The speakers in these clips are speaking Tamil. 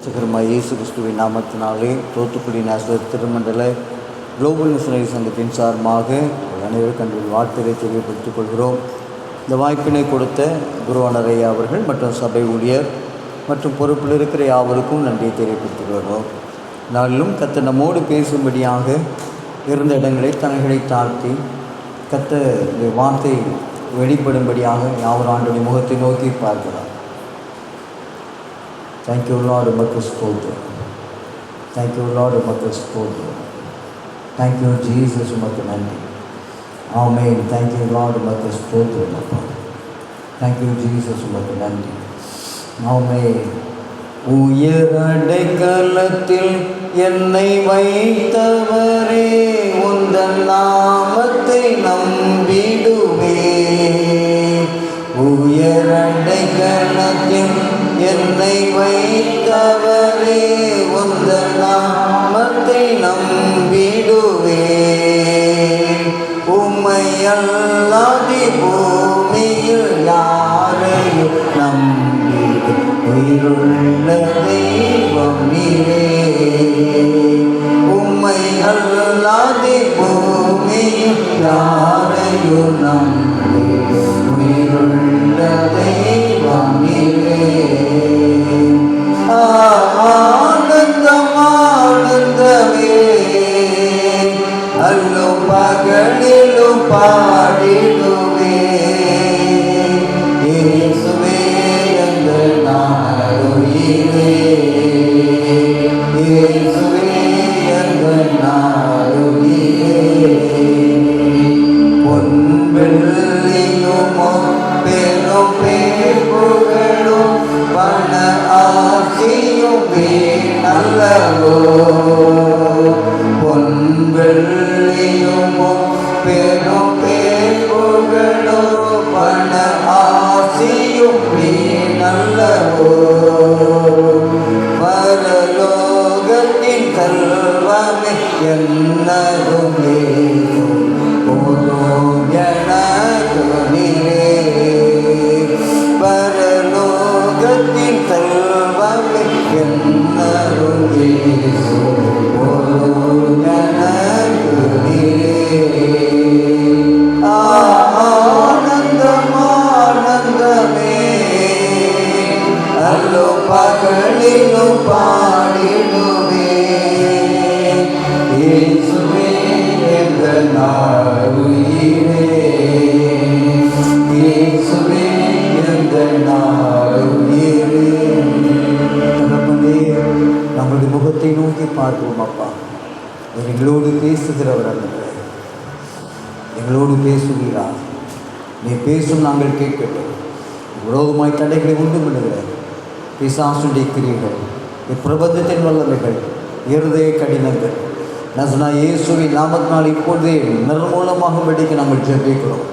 சகரமாய் இயேசு கிறிஸ்துவின் நாமத்தினாலே தூத்துக்குடி நேசர் திருமண்டல குளோபல் மிஷனரி சங்கத்தின் சார்பாக அனைவருக்கும் அன்பின் வாழ்த்துக்களை தெரியப்படுத்திக் கொள்கிறோம். இந்த வாய்ப்பினை கொடுத்த குருவானர் ஐயா அவர்கள் மற்றும் சபை ஊழியர் மற்றும் பொறுப்பில் இருக்கிற யாவருக்கும் நன்றியை தெரியப்படுத்திக் கொள்கிறோம். நாளிலும் கர்த்தர் நம்மோடு பேசும்படியாக இருந்த இடங்களை தலைகளை தாழ்த்தி கர்த்தருடைய வார்த்தை வெளிப்படும்படியாக யாவர் ஆண்டுடைய முகத்தை நோக்கி பார்க்கிறார். Thank you, Lord, உமக்கு ஸ்தோத்திரம். Thank you, Lord, உமக்கு ஸ்தோத்திரம். Thank you, Jesus, உமக்கு நன்றி. Amen. Thank you, Lord, உமக்கு ஸ்தோத்திரம் அப்பா. Thank you, Jesus, உமக்கு நன்றி. Amen. உயர் அடைக்கலத்தில் என்னை வைத்தவரே, உந்தன் நாமத்தை நம்பிடுவே. உயர் அடைக்கலத்தில் என்னை வைத்தவரே, உந்தன் நாமத்தை நம்பிடுவே. உம்மை அல்லாதி பூமியில் யாரையும் நம்பிடு உயிருள்ள தெய்வம் நீரே. உம்மை அல்லாதி பூமியில் யாரையும் நம்பிடு உயிருள்ள தெய்வம் நீரே. ஆனந்தம் ஆனந்தமே, அல்லும் பகலிலும் பாடிடுவே. இயேசுவே எங்கள் நாளுயிரே, இயேசுவே எங்கள் நாளுயிரே. பொன் வெள்ளியும் பெரும் பேர்களும் பண ஆசையும் நல்லவோ. பொன் வெள்ளியும் பெரும் பேர்களும் பண ஆசையும் நல்லவோ. பரலோகத்தின் கல்வமே என்னதும் போதும் எனக்கு நீரே. பரலோகத்தின் கல்வமே என்னதும் போதும் எனக்கு நீரே. ஆனந்தம் ஆனந்தமே, அல்லோ பகலிலும் பாடிடுவே. இயேசுவே எங்கள் நாளுயிரே, இயேசுவே எங்கள் நாளுயிரே. தகப்பனே, நம்முடைய முகத்தை நோக்கி பார்ப்போம் அப்பா. எங்களோடு பேசுகிறவர் அல்ல, எங்களோடு பேசுகிறா. நீ பேசும் நாங்கள் கேட்கட்டும். விரோதமாய் தடைகளை உண்டு பண்ணுகிற பிசாசுடைய கிரியைகள், இப்பிரபஞ்சத்தின் வல்லமைகள், இருதய கடினங்கள் நசனா இயேசுவின் நாமத்தினால் இப்பொழுதே நிர்மூலமாகும்படிக்கு நாங்கள் ஜெபிக்கிறோம்.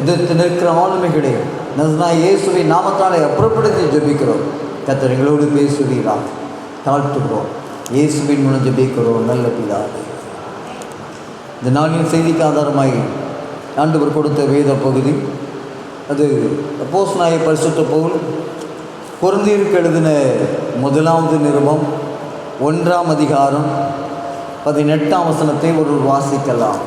எதிர்த்து நிற்கிற ஆளுமைகளை நசனா இயேசுவின் நாமத்தாலே அப்புறப்படுத்தி ஜெபிக்கிறோம். கர்த்தர் எங்களோடு பேசுகிறா. தாழ்த்துகிறோம். இயேசுவின் மூலம் ஜெபிக்கிறோம் நல்ல பிதாவே. இந்த நாளின் செய்திக்கு ஆதாரமாய் ஆண்டவர் கொடுத்த வேத பகுதி, அது அப்போஸ்தலனாகிய பரிசுத்த பவுல் கொரிந்தியருக்கு எழுதின முதலாவது நிருபம் 1ஆம் அதிகாரம் 18ஆம் வசனத்தை ஒருவர் வாசிக்கலாம்.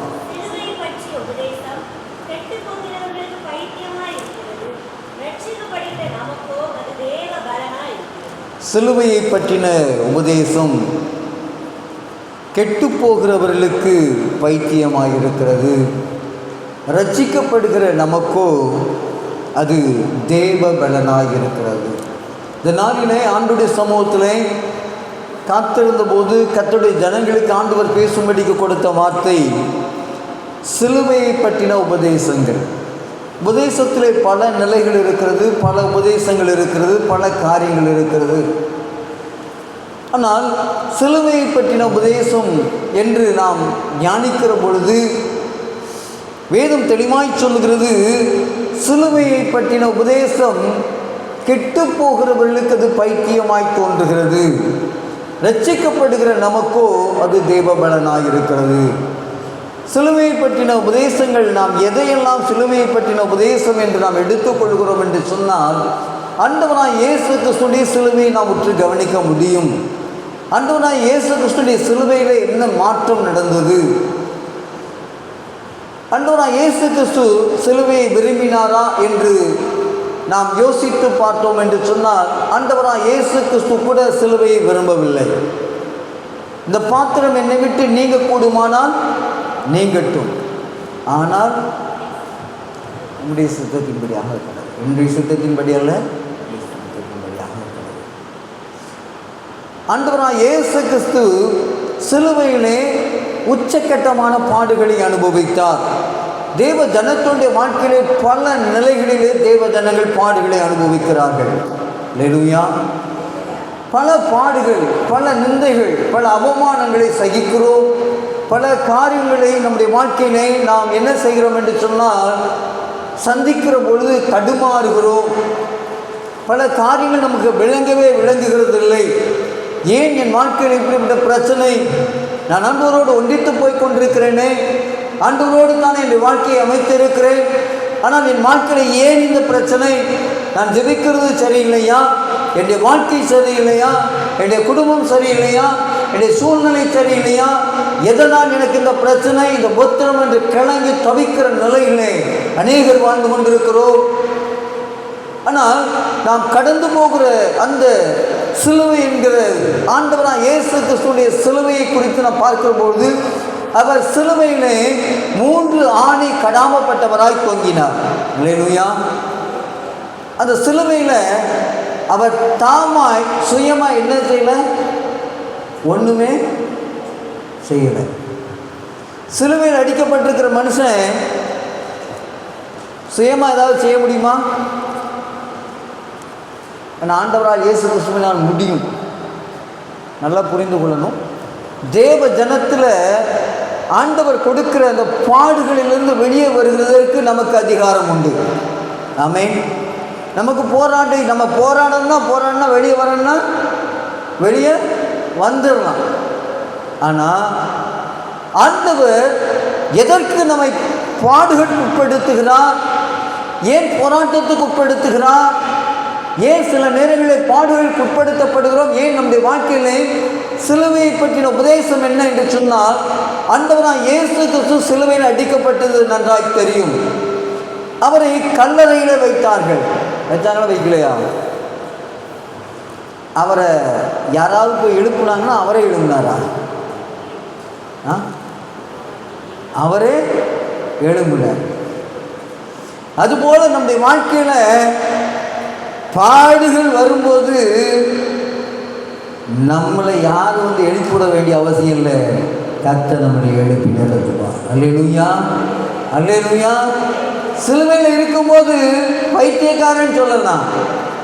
சிலுவையை பற்றின உபதேசம் கெட்டு போகிறவர்களுக்கு பைத்தியமாயிருக்கிறது, ரட்சிக்கப்படுகிற நமக்கோ அது தேவ பலனாயிருக்கிறது. இந்த நாளிலே ஆண்டுடைய சமூகத்திலே காத்திருந்த போது கர்த்தருடைய ஜனங்களுக்கு ஆண்டவர் பேசும்படிக்கு கொடுத்த வார்த்தை சிலுவையை பற்றின உபதேசங்கள். உபதேசத்திலே பல நிலைகள் இருக்கிறது, பல உபதேசங்கள் இருக்கிறது, பல காரியங்கள் இருக்கிறது. ஆனால் சிலுவையை பற்றின உபதேசம் என்று நாம் தியானிக்கிற பொழுது வேதம் தெளிவாய் சொல்லுகிறது, சிலுவையை பற்றின உபதேசம் கெட்டு போகிறவர்களுக்கு அது பைத்தியமாய் தோன்றுகிறது, ரட்சிக்கப்படுகிற நமக்கோ அது தேவபலனாயிருக்கிறது. சிலுவையை பற்றின உபதேசங்கள் நாம் எதையெல்லாம் சிலுவையை பற்றின உபதேசம் என்று நாம் எடுத்துக்கொள்கிறோம் என்று சொன்னால், ஆண்டவராய் இயேசு கிறிஸ்துவின் சிலுவையை நாம் உற்று கவனிக்க முடியும். ஆண்டவராய் இயேசு கிறிஸ்துவின் சிலுவையிலே என்ன மாற்றம் நடந்தது? ஆண்டவராய் இயேசு கிறிஸ்து சிலுவையை விரும்பினாரா என்று நாம் யோசித்து பார்த்தோம் என்று சொன்னால், ஆண்டவராய் இயேசு கிறிஸ்து கூட சிலுவையை விரும்பவில்லை. இந்த பாத்திரம் என்னை விட்டு நீங்க கூடுமானால் நீங்கட்டும், ஆனால் என்னுடைய சித்தத்தின்படியாக இருக்கிறது, என்னுடைய சித்தத்தின்படி அல்ல, சித்தத்தின்படியாக இருக்கிறது. ஆண்டவராய் இயேசு கிறிஸ்து சிலுவையிலே உச்சக்கட்டமான பாடுகளை அனுபவித்தார். தேவ ஜனத்தினுடைய வாழ்க்கையிலே பல நிலைகளிலே தேவ ஜனங்கள் பாடுகளை அனுபவிக்கிறார்கள். அல்லேலூயா. பல பாடுகள், பல நிந்தைகள், பல அவமானங்களை சகிக்கிறோம். பல காரியங்களை நம்முடைய வாழ்க்கையிலே நாம் என்ன செய்கிறோம் என்று சொன்னால், சந்திக்கிற பொழுது தடுமாறுகிறோம். பல காரியங்கள் நமக்கு விளங்குகிறது இல்லை. ஏன் என் வாழ்க்கையில் இப்படிப்பட்ட பிரச்சனை? நான் ஆண்டவரோடு ஒன்றித்து போய் கொண்டிருக்கிறேனே, ஆண்டவரோடு தான் என் வாழ்க்கையை அமைத்திருக்கிறேன், ஆனால் என் வாழ்க்கையில் ஏன் இந்த பிரச்சனை? நான் ஜெபிக்கிறது சரியில்லையா? என்னுடைய வாழ்க்கை சரியில்லையா? என்னுடைய குடும்பம் சரியில்லையா? என்னுடைய சூழ்நிலை சரியில்லையா? எதனால் எனக்கு இந்த பிரச்சனை, இந்த பொத்திரம் என்று கிளங்கி தவிக்கிற நிலையிலே அநேகர் வாழ்ந்து கொண்டிருக்கிறோம். ஆனால் நாம் கடந்து போகிற அந்த சிலுவை என்கிற ஆண்டவராய் இயேசு கிறிஸ்துவின் சிலுவையை குறித்து நாம் பார்க்கும்போது, அவர் சிலுவையிலே 3 ஆணி கடாமப்பட்டவராய் தொங்கினார். அல்லேலூயா. அந்த சிலுவையில் அவர் தாமாய் சுயமாக என்ன செய்யலை? ஒன்றுமே செய்யலை. சிலுவையில் அடிக்கப்பட்டிருக்கிற மனுஷன் சுயமாக ஏதாவது செய்ய முடியுமா? ஆண்டவரால் இயேசு கிறிஸ்துவினால் முடியும். நல்லா புரிந்து கொள்ளணும். தேவ ஜனத்தில் ஆண்டவர் கொடுக்கிற அந்த பாடுகளிலிருந்து வெளியே வருகிறதற்கு நமக்கு அதிகாரம் உண்டு. ஆமென். நமக்கு நம்ம போராடணும்னா வெளியே வரணும்னா வெளியே வந்துடலாம். ஆனால் ஆண்டவர் எதற்கு நம்மை பாடுகளுக்கு உட்படுத்துகிறார்? ஏன் போராட்டத்துக்கு உட்படுத்துகிறார்? ஏன் சில நேரங்களில் பாடுகளுக்கு உட்படுத்தப்படுகிறோம்? ஏன் நம்முடைய வாழ்க்கையிலே சிலுவையை பற்றின உபதேசம் என்ன என்று சொன்னால், ஆண்டவராய் இயேசு கிறிஸ்து சிலுவையில் அடிக்கப்பட்டது நன்றாய் தெரியும். அவரை கல்லறையில் வைத்தார்கள். வச்சாங்களா வைக்கலையா? அவரை யாராவது போய் எழுப்புனாங்கன்னா அவரே எழுப்பினாரா? அவரே எழும்பினார். அதுபோல நம்முடைய வாழ்க்கையில் பாடுகள் வரும்போது நம்மளை யாரும் எழுப்பிவிட வேண்டிய அவசியம் இல்லை. கர்த்தர் நம்மளை எழுப்பி நிறுத்துவார். அல்லேலூயா, அல்லேலூயா. சிலுவையில் இருக்கும்போது பைத்தியக்காரன் சொல்லலாம்,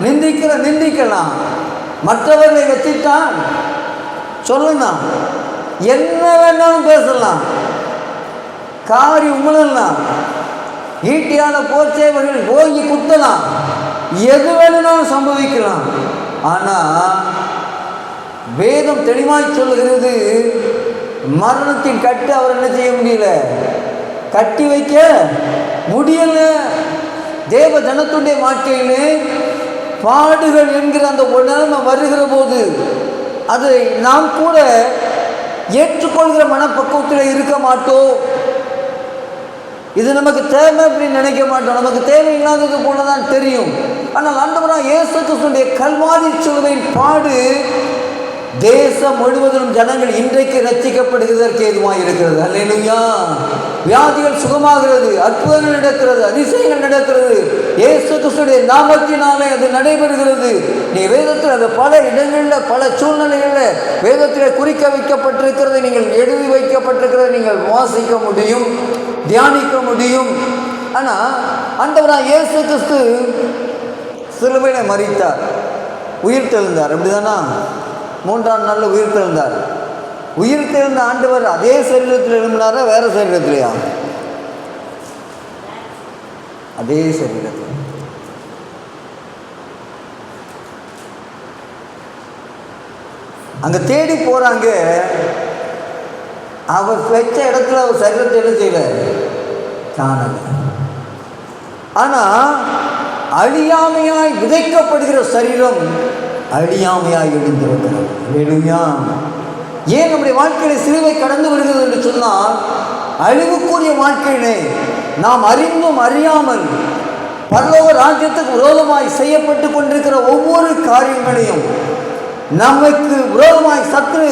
நிந்திக்கலாம், மற்றவர்களை வச்சுட்டான் சொல்லலாம், என்ன வேணாலும் பேசலாம், காரி உமிழலாம், ஈட்டியான போர்ச்சேவர்கள் ஓங்கி குத்தலாம், எது வேணும்னாலும் சம்பவிக்கலாம். ஆனால் வேதம் தெளிவாய் சொல்லுகிறது, மரணத்தின் கட்டு அவர் என்ன செய்ய முடியல, கட்டி வைக்க முடியல. தேவ ஜனத்துடைய வாழ்க்கையிலே பாடுகள் என்கிற அந்த நிலைமை வருகிற போது அதை நாம் கூட ஏற்றுக்கொள்கிற மனப்பக்குவத்தில் இருக்க மாட்டோம். இது நமக்கு தேவை அப்படின்னு நினைக்க மாட்டோம். நமக்கு தேவையில்லாதது போல தான் தெரியும். ஆனால் ஆண்டவராகிய இயேசு கிறிஸ்துவின் கல்வாரி சிலுவையின் பாடு தேசம் முழுவதிலும் ஜனங்கள் இன்றைக்கு ரட்சிக்கப்படுகிறதற்கு ஏதுவாக இருக்கிறது. அல்லேலூயா. வியாதிகள் சுகமாகிறது, அற்புதங்கள் நடக்கிறது, அதிசயங்கள் நடக்கிறது. இயேசு கிறிஸ்துவின் நாமத்தினாலே அது நடைபெறுகிறது. நீ வேதத்தில் அது பல இடங்களில் பல சூழ்நிலைகளில் வேதத்தில் குறிக்க வைக்கப்பட்டிருக்கிறதை நீங்கள் எழுதி வைக்கப்பட்டிருக்கிறதை நீங்கள் வாசிக்க முடியும், தியானிக்க முடியும். ஆனால் ஆண்டவராகிய இயேசு கிறிஸ்து சிலுவையில் மரித்தார், உயிர் தெழுந்தார். அப்படிதானா? 3ஆம் நாளில் உயிர் தெழுந்தார். உயிர் தெழுந்த ஆண்டவர் அதே சரீரத்தில் எழும்பினாரா, வேற சரீரத்திலையா? அதே சரீரத்தில். அங்கே தேடி போகிறாங்க. அவர் வச்ச இடத்துல அவர் சரீரத்தை என்ன செய்யல, காணல. ஆனால் அழியாமையாய் விதைக்கப்படுகிற சரீரம் அழியாமையாய் எழுந்திருக்கிறது. அல்லேலூயா. ஏன் நம்முடைய வாழ்க்கையில சிலுவை கடந்து வருகிறது என்று சொன்னால், அழிவுக்குரிய வாழ்க்கையிலே நாம் அறிந்தும் அறியாமல் பரலோக ராஜ்யத்துக்கு விரோதமாய் செய்யப்பட்டு கொண்டிருக்கிற ஒவ்வொரு காரியங்களையும் நமக்கு விரோதமாய் சத்துரு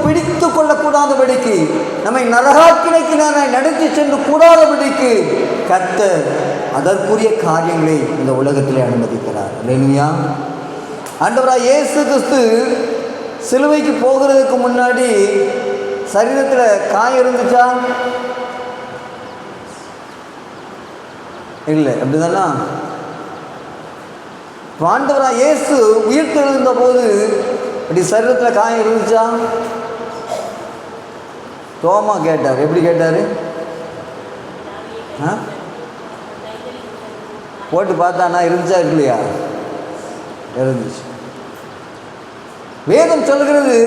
பிடித்து கொள்ளக்கூடாதபடிக்கு, நம்மை நரகாக்கினைக்கு நடத்தி சென்று கூடாதபடிக்கு கர்த்தர் அதற்குரிய காரியங்களை இந்த உலகத்திலே அனுமதிக்கிறார். அல்லேலூயா. ஆண்டவராய் இயேசு கிறிஸ்து சிலுவைக்கு போகிறதுக்கு முன்னாடி சரீரத்தில் காயம் இருந்துச்சா? இல்லை. அப்படிதானா? ஆண்டவராய் இயேசு உயிர்த்தெழுந்த போது அப்படி சரீரத்தில் காயம் இருந்துச்சா? தோமா கேட்டார். எப்படி கேட்டார்? போட்டு பார்த்தானா இருந்துச்சா இல்லையா? இருந்துச்சு. வேதம் சொல்கிறது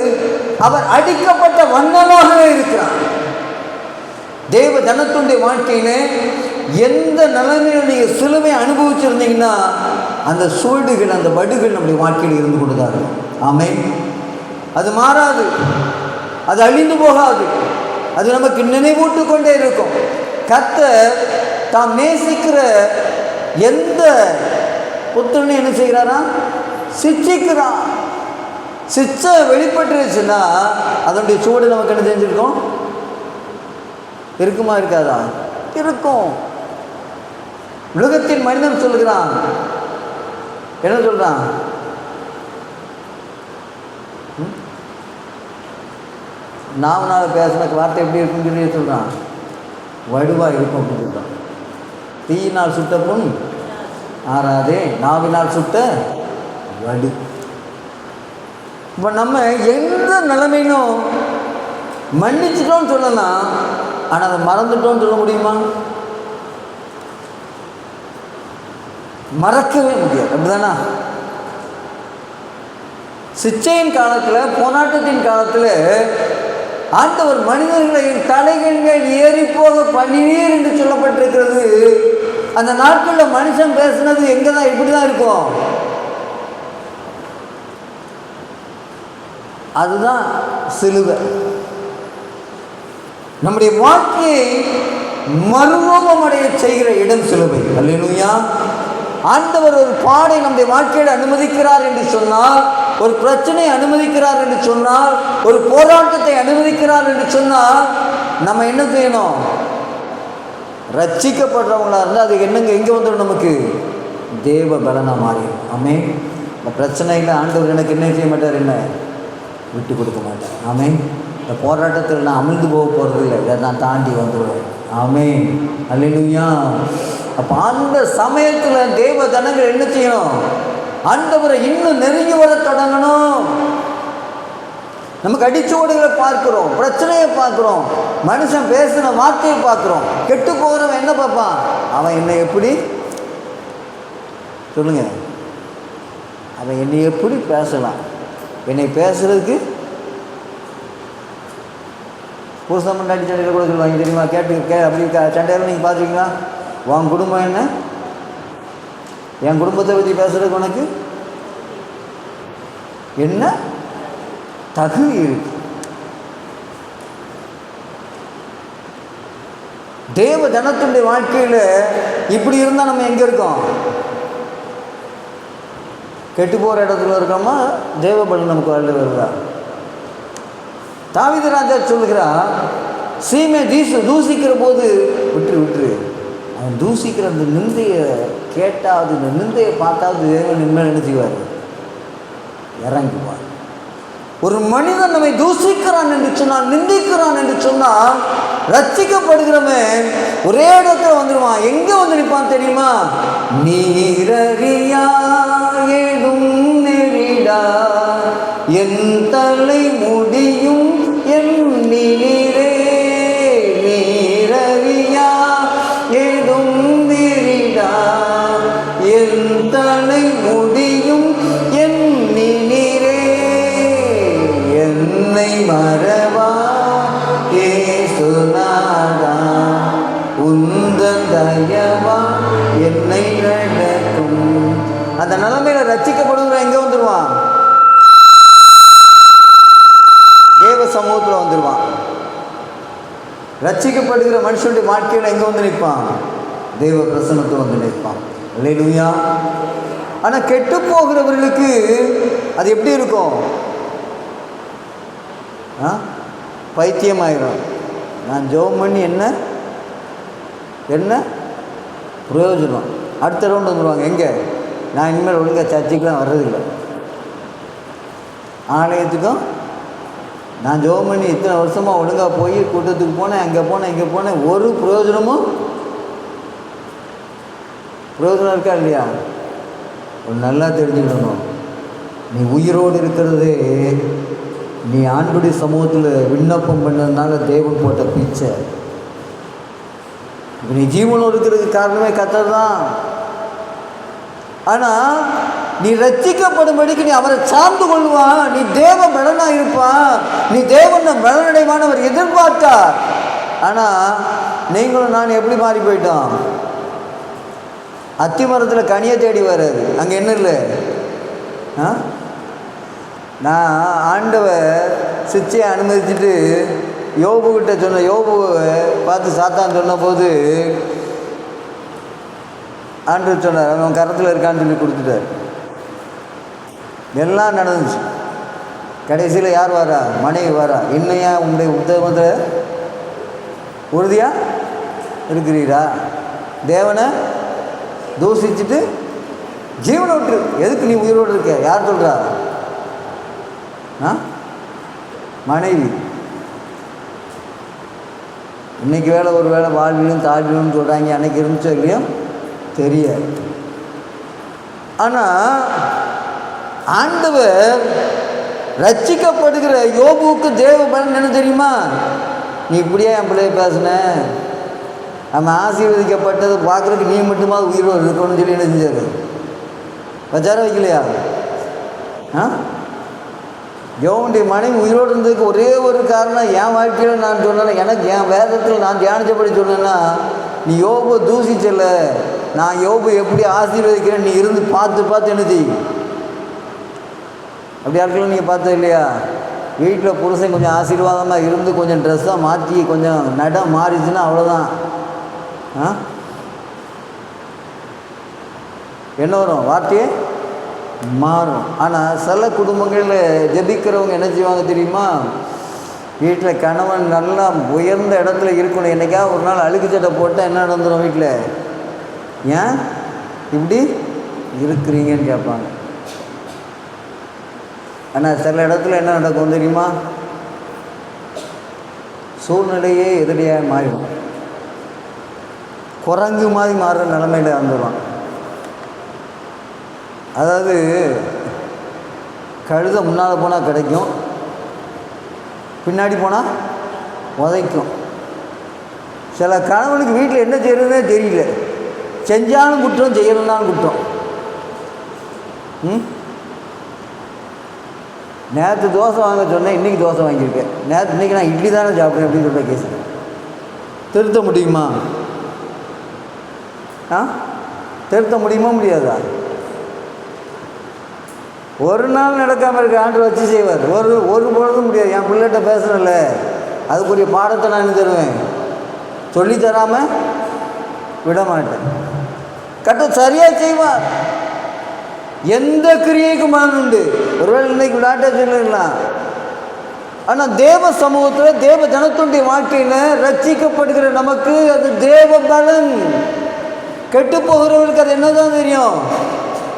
அவர் அடிக்கப்பட்ட வண்ணமாகவே இருக்கிறார். தேவ ஜனத்துடைய வாழ்க்கையிலே எந்த நிலைமையில நீங்கள் சிலுவை அனுபவிச்சிருந்தீங்கன்னா அந்த சூழ்டுகள், அந்த வடுகள் நம்முடைய வாழ்க்கையில் இருந்து கொண்டுதான் இருக்கும். ஆமென். அது மாறாது, அது அழிந்து போகாது, அது நமக்கு நினைவூட்டு கொண்டே இருக்கும். கர்த்தர் தாம் நேசிக்கிற எந்த புத்திரனை என்ன செய்கிறாரா? சிட்சிக்கிறார். சிச்சை வெளிப்பட்டுருச்சுன்னா அதனுடைய சூடு நமக்கு என்ன செஞ்சிருக்கோம்? இருக்குமா இருக்காதா? இருக்கும். உலகத்தின் மனிதன் சொல்கிறான். என்ன சொல்றான்? நாவனால் பேசின வார்த்தை எப்படி இருக்குன்னு சொல்லி சொல்றான். வடுவா இருக்கும் அப்படின்னு சொல்றான். தீயினால் சுட்ட புண் ஆறாதே, நாவினால் சுட்ட வடு. இப்போ நம்ம எந்த நிலைமையிலும் மன்னிச்சிட்டோம்னு சொல்லலாம், ஆனால் அதை மறந்துட்டோம்னு சொல்ல முடியுமா? மறக்கவே முடியாது. அப்படிதானா? சிச்சையின் காலத்தில், போராட்டத்தின் காலத்தில் ஆண்டவர் மனிதர்களின் தலைகண்கள் ஏறி போக பண்ணினீர் என்று சொல்லப்பட்டிருக்கிறது. அந்த நாட்களில் மனுஷன் பேசுனது எங்கே தான், இப்படி தான் இருக்கும். அதுதான் சிலுவை. நம்முடைய வாழ்க்கையை மறுரூபமடைய செய்கிற இடம் சிலுவை. அல்லேலூயா. ஆண்டவர் ஒரு பாடை நம்முடைய வாழ்க்கையில் அனுமதிக்கிறார் என்று சொன்னால், ஒரு பிரச்சனையை அனுமதிக்கிறார் என்று சொன்னால், ஒரு போராட்டத்தை அனுமதிக்கிறார் என்று சொன்னால், நம்ம என்ன செய்யணும்? ரட்சிக்கப்படுறவங்களா இருந்தால் அது என்னங்க எங்கே வந்துடும்? நமக்கு தேவ பலனா மாறி. ஆமென். இந்த பிரச்சனையில் ஆண்டவர் எனக்கு என்ன செய்ய மாட்டார்? என்ன விட்டு கொடுக்க மாட்டார். ஆமென். இந்த போராட்டத்தில் நான் அமிழ்ந்து போக போகிறது இல்லை, இதை நான் தாண்டி வந்துடுவேன். ஆமென். அல்லேலூயா. அப்போ அந்த சமயத்தில் தேவ ஜனங்கள் என்ன செய்யணும்? ஆண்டவரை இன்னும் நெருங்கி வர தொடங்கணும். நமக்கு அடிச்சோடுகளை பார்க்கிறோம், பிரச்சனையை பார்க்குறோம், மனுஷன் பேசின வார்த்தையை பார்க்குறோம். கெட்டு போகிறவன் என்ன பார்ப்பான்? அவன் என்னை எப்படி சொல்லுங்க, அவன் என்னை எப்படி பேசலாம்? என்னை பேசுறதுக்கு புதுசாக முன்னாடி சண்டையில் கூட சொல்லுவாங்க தெரியுமா? அப்படி சண்டையில் நீங்கள் பார்த்துருக்கீங்களா? உன் குடும்பம் என்ன, என் குடும்பத்தை பற்றி பேசுறதுக்கு உனக்கு என்ன தகுதி இருக்கு? தேவ ஜனத்துடைய வாழ்க்கையில் இப்படி இருந்தால் நம்ம எங்கே இருக்கோம்? கெட்டு போகிற இடத்துல இருக்கோமா? தேவபலன் நமக்கு வரல வருதா? தாவீது ராஜா சொல்லுகிறான், சீமை தூசிக்கிற போது விட்டுரு. அவன் தூசிக்கிற அந்த நிந்தையை கேட்டாவது, இந்த நிந்தையை பார்த்தாவது தேவன் இனிமேல் என்ன செய்வார்? இறங்குவார். ஒரு மனிதன் நம்மை தூசிக்கிறான் என்று சொன்னால், நிந்திக்கிறான் என்று சொன்னால், ரட்சிக்கப்படுகிறவன் ஒரே இடத்துல வந்துடுவான். எங்கே வந்து நிற்பான் தெரியுமா? நீரறியா ஏதும் நெறிடா என் தலை முடியும் எண்ணினீரே, நீரறியா ஏதும் நெறிடா என் தலை முடியும் எண்ணினீரே, என்னை மறவா ஏசுநாதா உந்தன் தயவா என்னை சமூகத்தில் வந்துடுவான். ரட்சிக்கப்படுகிற மனுஷனுடைய வாழ்க்கையில் எங்கே வந்து நிற்பான்? தெய்வ பிரசன்னத்தை வந்து நிற்பான். அல்லேலூயா. ஆனால் கெட்டு போகிறவர்களுக்கு அது எப்படி இருக்கும்? பைத்தியமாயிரும். நான் ஜெபம் பண்ணி என்ன என்ன பிரயோஜனம்? அடுத்த ரவுண்டு வந்துடுவாங்க. எங்கே? நான் இனிமேல் ஒழுங்காக சர்ச்சைக்கெலாம் வர்றதில்லை, ஆலயத்துக்கும் நான் ஜெபம் பண்ணி இத்தனை வருஷமாக ஒழுங்காக போய் கூட்டத்துக்கு போனேன், அங்கே போனேன், இங்கே போனேன், ஒரு பிரயோஜனம் இருக்கா இல்லையா? ஒரு நல்லா தெரிஞ்சுக்கணும், நீ உயிரோடு இருக்கிறதே நீ ஆண்டுடைய சமூகத்தில் விண்ணப்பம் பண்ணதுனால தேவன் போட்ட பிச்சை. இப்போ நீ ஜீவனோடு இருக்கிறதுக்கு காரணமே கர்த்தர் தான். ஆனால் நீ ரட்சிக்கப்படும்படிக்கு நீ அவரை சார்ந்து கொள்வான், நீ தேவ பலனாக இருப்பான், நீ தேவனை பலனடைவானவர் எதிர்பார்த்தார். ஆனால் நீங்களும் நான் எப்படி மாறி போயிட்டோம்? அத்தி மரத்தில் கனியை தேடி வர்றாரு, அங்கே என்ன இல்லை? நான் ஆண்டவர் சிச்சையை அனுமதிச்சுட்டு யோபுக்கிட்ட சொன்ன, யோபுவை பார்த்து சாத்தான் சொன்ன போது ஆண்டவர் சொன்னார், அவன் கரத்தில் இருக்கான்னு சொல்லி கொடுத்துட்டார். எல்லாம் நடந்துச்சு. கடைசியில் யார் வரா? மனைவி வரா. இன்னையா உங்களுடைய உத்தமத்தில் உறுதியாக இருக்கிறீரா? தேவனை தூசிச்சுட்டு ஜீவனை விட்டு எதுக்கு நீ உயிரோடு இருக்க? யார் சொல்கிறா? மனைவி. இன்றைக்கி வேலை ஒரு வேளை வாழ்விலும் தாழ்விலும் சொல்கிறாங்க, அன்றைக்கி இருந்துச்சோ இல்லையோ தெரியாது. ஆனால் ஆண்டவர் ரட்சிக்கப்படுகிற யோபுவுக்கு தேவ பலன் என்ன தெரியுமா? நீ இப்படியே என் பிள்ளைய பேசுன, நம்ம ஆசீர்வதிக்கப்பட்டது பார்க்குறதுக்கு நீ மட்டுமா உயிரோடு இருக்கணும்னு சொல்லி என்ன செஞ்சார்? வச்சார வைக்கலையா? யோவனுடைய மனைவி உயிரோடு இருந்ததுக்கு ஒரே ஒரு காரணம், என் வாழ்க்கையில் நான் சொன்னேன்னா, எனக்கு என் வேதத்தில் நான் தியானித்தபடி சொன்னேன்னா, நீ யோபு தூசிச்சல, நான் யோபு எப்படி ஆசீர்வதிக்கிறேன் நீ இருந்து பார்த்து பார்த்து என்ன செய்யும்? அப்படி ஆட்களும் நீங்கள் பார்த்தது இல்லையா? வீட்டில் புருஷன் கொஞ்சம் ஆசீர்வாதமாக இருந்து கொஞ்சம் ட்ரெஸ்ஸாக மாற்றி கொஞ்சம் நடம் மாறிச்சுன்னா அவ்வளோதான். என்ன வரும்? வார்த்தையே மாறும். ஆனால் சில குடும்பங்களில் ஜெபிக்கிறவங்க என்ன செய்வாங்க தெரியுமா? வீட்டில் கணவன் நல்லா உயர்ந்த இடத்துல இருக்கணும், என்றைக்கா ஒரு நாள் அழுக்கு சட்டை போட்டால் என்ன நடந்துடும் வீட்டில்? ஏன் இப்படி இருக்கிறீங்கன்னு கேட்பாங்க. ஆனால் சில இடத்துல என்ன நடக்கும் தெரியுமா? சூழ்நிலையே எதிரியாக மாறிடும், குரங்கு மாதிரி மாறுற நிலைமையில் வந்துடுவான். அதாவது கழுத முன்னால் போனால் கிடைக்கும், பின்னாடி போனால் உதைக்கும். சில கணவனுக்கு வீட்டில் என்ன செய்யறதுனே தெரியல, செஞ்சாலும் குற்றம், செய்யணும்னாலும் குற்றம். நேற்று தோசை வாங்க சொன்னேன், இன்றைக்கி தோசை வாங்கியிருக்கேன், இன்றைக்கி நான் இட்லி தானே சாப்பிட்றேன் அப்படின்னு சொல்கிற கேஸ் திருத்த முடியுமா? திருத்த முடியுமா? முடியாதா? ஒரு நாள் நடக்காமல் இருக்க ஆண்டு வச்சு செய்வார். ஒரு பொழுதும் முடியாது. என் பிள்ளைகிட்ட பேசுகிறேன்ல, அதுக்குரிய பாடத்தை நான் என்ன தருவேன்? சொல்லித்தராமல் விட மாட்டேன். சரியாக செய்வார். எந்த கிரியைக்கும் உண்டு. ஒருவேளை இன்னைக்கு விளையாட்டை சொல்லிடலாம், ஆனால் தேவ சமூகத்தில் தேவ ஜனத்துடைய வாழ்க்கையில் ரட்சிக்கப்படுகிற நமக்கு அது தேவ பலன். கெட்டு போகிறவர்களுக்கு அது என்ன தான் தெரியும்?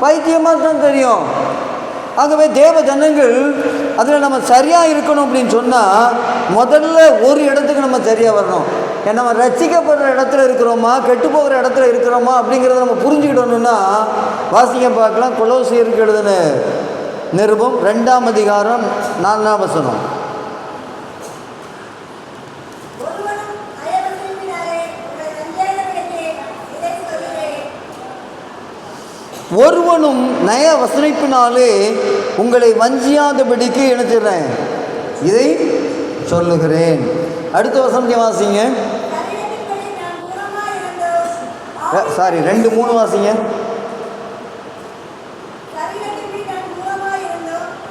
பைத்தியமாக தான் தெரியும். ஆகவே தேவ ஜனங்கள் அதில் நம்ம சரியாக இருக்கணும் அப்படின்னு சொன்னால் முதல்ல ஒரு இடத்துக்கு நம்ம சரியாக வரணும். ஏன்னா நம்ம ரட்சிக்கப்படுற இடத்துல இருக்கிறோமா, கெட்டு போகிற இடத்துல இருக்கிறோமா அப்படிங்கிறத நம்ம புரிஞ்சுக்கிடணும்னா வாசிக்க பார்க்கலாம். கொலோசியருக்கு எழுதின நிருபம் 2ஆம் அதிகாரம் 4ஆம் வசனம். ஒருவனும் நய வசனிப்பினாலே உங்களை வஞ்சியாதபடிக்கு நினைச்சிடுறேன், இதை சொல்லுகிறேன். அடுத்த வசனத்தை வாசிங்க. 2:3 வாசிங்க.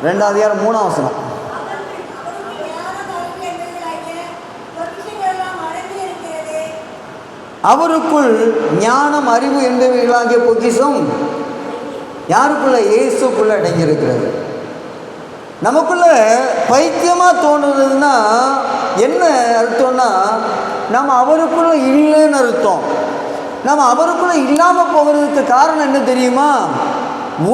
2ஆம் அதிகாரம் 3ஆம் வசனம். அவருக்குள் ஞானம், அறிவு என்பவைகளாகிய பொக்கிஷம் யாருக்குள்ள? இயேசுக்குள்ள அடங்கியிருக்கிறது. நமக்குள்ள பைத்தியமாக தோணுறதுன்னா என்ன அர்த்தம்னா, நம்ம அவருக்குள்ள இல்லைன்னு அர்த்தம். நம்ம அவருக்குள்ள இல்லாமல் போகிறதுக்கு காரணம் என்ன தெரியுமா?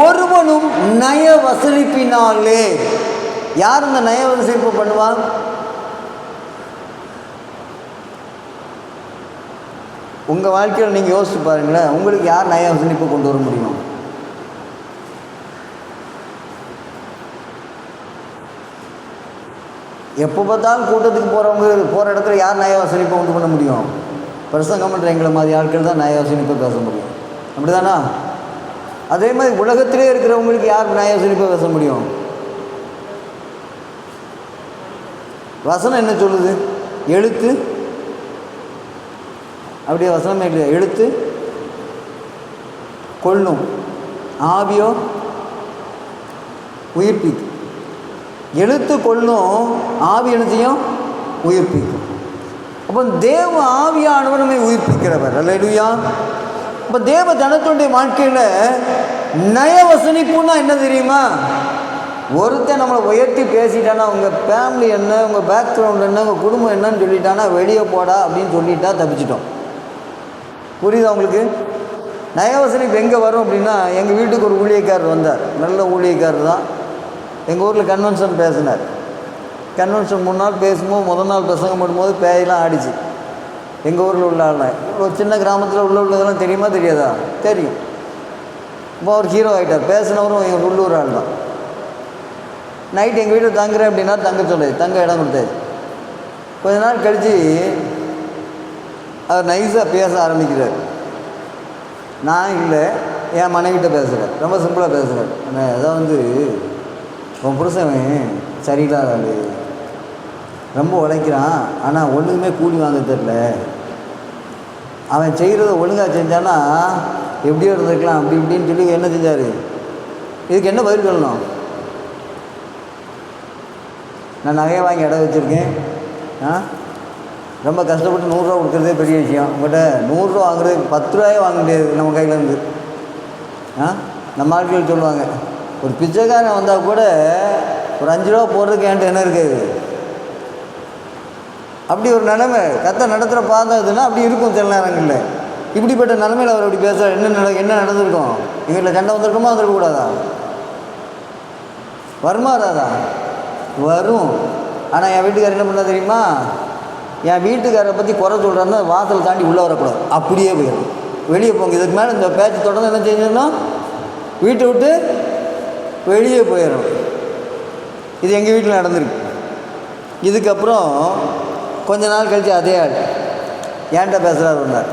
ஒருவனும் நய வசூலிப்பினாலே. யார் இந்த நய வசூலிப்பு பண்ணுவாங்க? உங்கள் வாழ்க்கையில் நீங்கள் யோசிச்சு பாருங்களேன், உங்களுக்கு யார் நய வசூலிப்பு கொண்டு வர முடியும்? எப்போ பார்த்தாலும் கூட்டத்துக்கு போகிற இடத்துல யார் நய வசூலிப்பை கொண்டு பண்ண முடியும்? பிரசங்கம் பண்ணுற எங்களை மாதிரி ஆட்கள் தான் நய வசூலிப்பை பேச முடியும். அப்படி தானா? அதே மாதிரி உலகத்திலே இருக்கிறவங்களுக்கு யார் நய வசூலிப்பை பேச முடியும்? வசனம் என்ன சொல்லுது? எழுத்து, அப்படியே வசனமே இல்லையா? எழுத்து கொள்ளும், ஆவியோ உயிர்ப்பிக்கும். எழுத்து கொள்ளும், ஆவி என்னத்தையும் உயிர்ப்பிக்கும். அப்போ தேவ ஆவியானவர் நம்மை உயிர்ப்பிக்கிறவர். அல்லேலூயா. இப்போ தேவ ஜனத்துடைய வாழ்க்கையில் நயவசனிப்புன்னா என்ன தெரியுமா? ஒருத்தன் நம்மளை உயர்த்தி பேசிட்டானா, உங்கள் ஃபேமிலி என்ன, உங்கள் பேக்ரவுண்ட் என்ன, உங்கள் குடும்பம் என்னன்னு சொல்லிட்டானா, வெளியே போடா அப்படின்னு சொல்லிட்டா தப்பிச்சிட்டோம். புரியுதா உங்களுக்கு? நயவசனிப்பு எங்கே வரும் அப்படின்னா, எங்கள் வீட்டுக்கு ஒரு ஊழியக்காரர் வந்தார். நல்ல ஊழியக்காரர் தான். எங்கள் ஊரில் கன்வென்ஷன் பேசினார். கன்வென்ஷன் 3 நாள் பேசும்போது முதல் நாள் பிரசங்கம் பண்ணும்போது பேயெல்லாம் ஆடிச்சு. எங்கள் ஊரில் உள்ள ஆள், ஒரு சின்ன கிராமத்தில் உள்ளதெல்லாம் தெரியுமா தெரியாதா? தெரியும். இப்போ அவர் ஹீரோ ஆகிட்டார். பேசினவரும் எங்கள் உள்ளூர் ஆள் தான். நைட் எங்கள் வீட்டில் தங்குறேன் அப்படின்னா தங்க சொல்லுது, தங்க இடம் கொடுத்தாரு. கொஞ்ச நாள் கழித்து அவர் நைஸாக பேச ஆரம்பிக்கிறார். நான் இல்லை, என் மனைவிட்ட பேசுகிறேன். ரொம்ப சிம்பிளாக பேசுகிறேன். அதாவது உன் புருஷன் சரியில்லாத ஆள், ரொம்ப உழைக்கிறான், ஆனால் ஒன்றுக்குமே கூலி வாங்க தெரில. அவன் செய்கிறத ஒழுங்காக செஞ்சானா எப்படியோ இருந்திருக்கலாம், அப்படி இப்படின்னு சொல்லி என்ன செஞ்சார்? இதுக்கு என்ன பதில் சொல்லணும்? நான் நகையை வாங்கி இடம் வச்சுருக்கேன், ரொம்ப கஷ்டப்பட்டு 100 ரூபா கொடுக்குறதே பெரிய விஷயம். உங்கள்கிட்ட 100 ரூபா வாங்குறது 10 ரூபாயே வாங்க முடியாது நம்ம கையிலேருந்து. நம்ம ஆட்கள் சொல்லுவாங்க, ஒரு பிச்சைக்காரன் வந்தால் கூட ஒரு 5 ரூபா போடுறதுக்கு என்கிட்ட என்ன இருக்காது. அப்படி ஒரு நிலைமை கர்த்தர் நடத்துகிற பார்த்ததுன்னா அப்படி இருக்கும் சில நேரங்களில். இப்படிப்பட்ட நிலைமையில் அவர் அப்படி பேசுகிறார். என்ன நடந்திருக்கும்? எங்கள் வீட்டில் சண்டை வந்திருக்குமா? வந்துருக்கக்கூடாதா? வருமா வராதா? வரும். ஆனால் என் வீட்டுக்காரர் என்ன பண்ண தெரியுமா? என் வீட்டுக்காரரை பற்றி குறை சொல்கிறாருன்னா வாசல் தாண்டி உள்ளே வரக்கூடாது, அப்படியே போயிடும். வெளியே போங்க. இதுக்கு மேலே இந்த பேச்சு தொடர்ந்து என்ன செஞ்சிடணும்? வீட்டை விட்டு வெளியே போயிடும். இது எங்கள் வீட்டில் நடந்திருக்கு. இதுக்கப்புறம் கொஞ்ச நாள் கழித்து அதே ஆள் என்கிட்ட பேசுகிறார். ஒன்றார்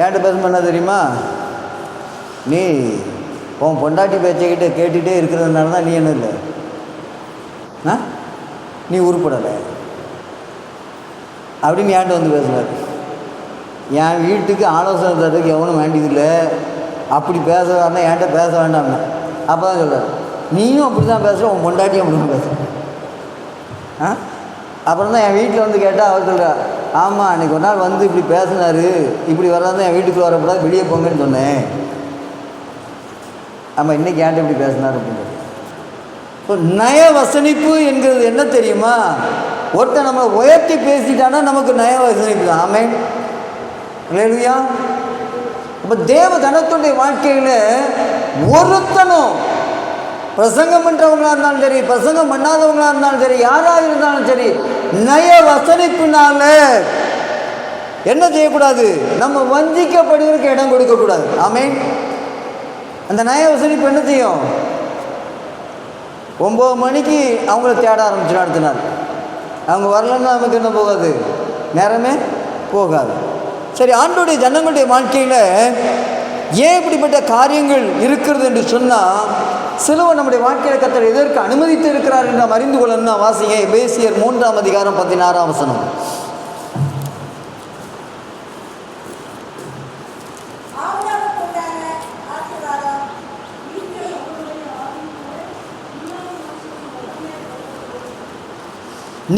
என்கிட்ட பேச என்ன தெரியுமா? நீ உன் பொண்டாட்டி பேச்சைக்கிட்ட கேட்டுகிட்டே இருக்கிறதுனால தான் நீ என்ன இல்லை, நீ உருப்படலை அப்படின்னு என்கிட்ட வந்து பேசுனார். என் வீட்டுக்கு ஆலோசனை தரதுக்கு எவனும் வேண்டியதில்லை. அப்படி பேசுகிறாருன்னா என்கிட்ட பேச வேண்டாம்னா. அப்போ தான் சொல்கிறார், நீயும் அப்படி தான் பேசுகிற, உன் பொண்டாட்டியும் அப்படி தான் பேசுகிறேன். அப்புறம் தான் என் வீட்டில் வந்து கேட்டால் அவர் சொல்கிறார், ஆமாம் அன்றைக்கி ஒரு நாள் வந்து இப்படி பேசினார், இப்படி வர்றாதான் என் வீட்டுக்கு வரக்கூடாது, வெளியே போங்கன்னு சொன்னேன். ஆமாம் இன்றைக்கி ஏன்ட்ட இப்படி பேசினார் அப்படின்னு. இப்போ நய வசனிப்பு என்கிறது என்ன தெரியுமா? ஒருத்தர் நம்மளை உயர்த்தி பேசிட்டானா நமக்கு நய வசனிப்பு தான். ஆமென், அல்லேலூயா. அப்போ தேவ ஜனத்துடைய வாழ்க்கையில் ஒருத்தனும் பிரசங்கம் பண்ணுறவங்களாக இருந்தாலும் சரி, பிரசங்கம் பண்ணாதவங்களாக இருந்தாலும் சரி, யாராக இருந்தாலும் சரி, நய வசனிப்பினால என்ன செய்யக்கூடாது? நம்ம வஞ்சிக்கப்படுவதற்கு இடம் கொடுக்கக்கூடாது. ஆமென். அந்த நய வசனிப்பு என்ன செய்யும்? 9 மணிக்கு அவங்கள தேட ஆரம்பிச்சிடும். அடுத்த நாள் அவங்க வரலன்னா நமக்கு என்ன போகாது? நேரமே போகாது. சரி, ஆண்டோடைய ஜனங்களுடைய வாழ்க்கையில் ஏன் இப்படிப்பட்ட காரியங்கள் இருக்கிறது என்று சொன்னால், சிலுவை நம்முடைய வாழ்க்கையில் கர்த்தர் எதற்கு அனுமதித்து இருக்கிறார் என்று நாம் அறிந்து கொள்ளணும்னா வாசிங்க எபேசியர் 3ஆம் அதிகாரம் 16ஆம் வசனம்.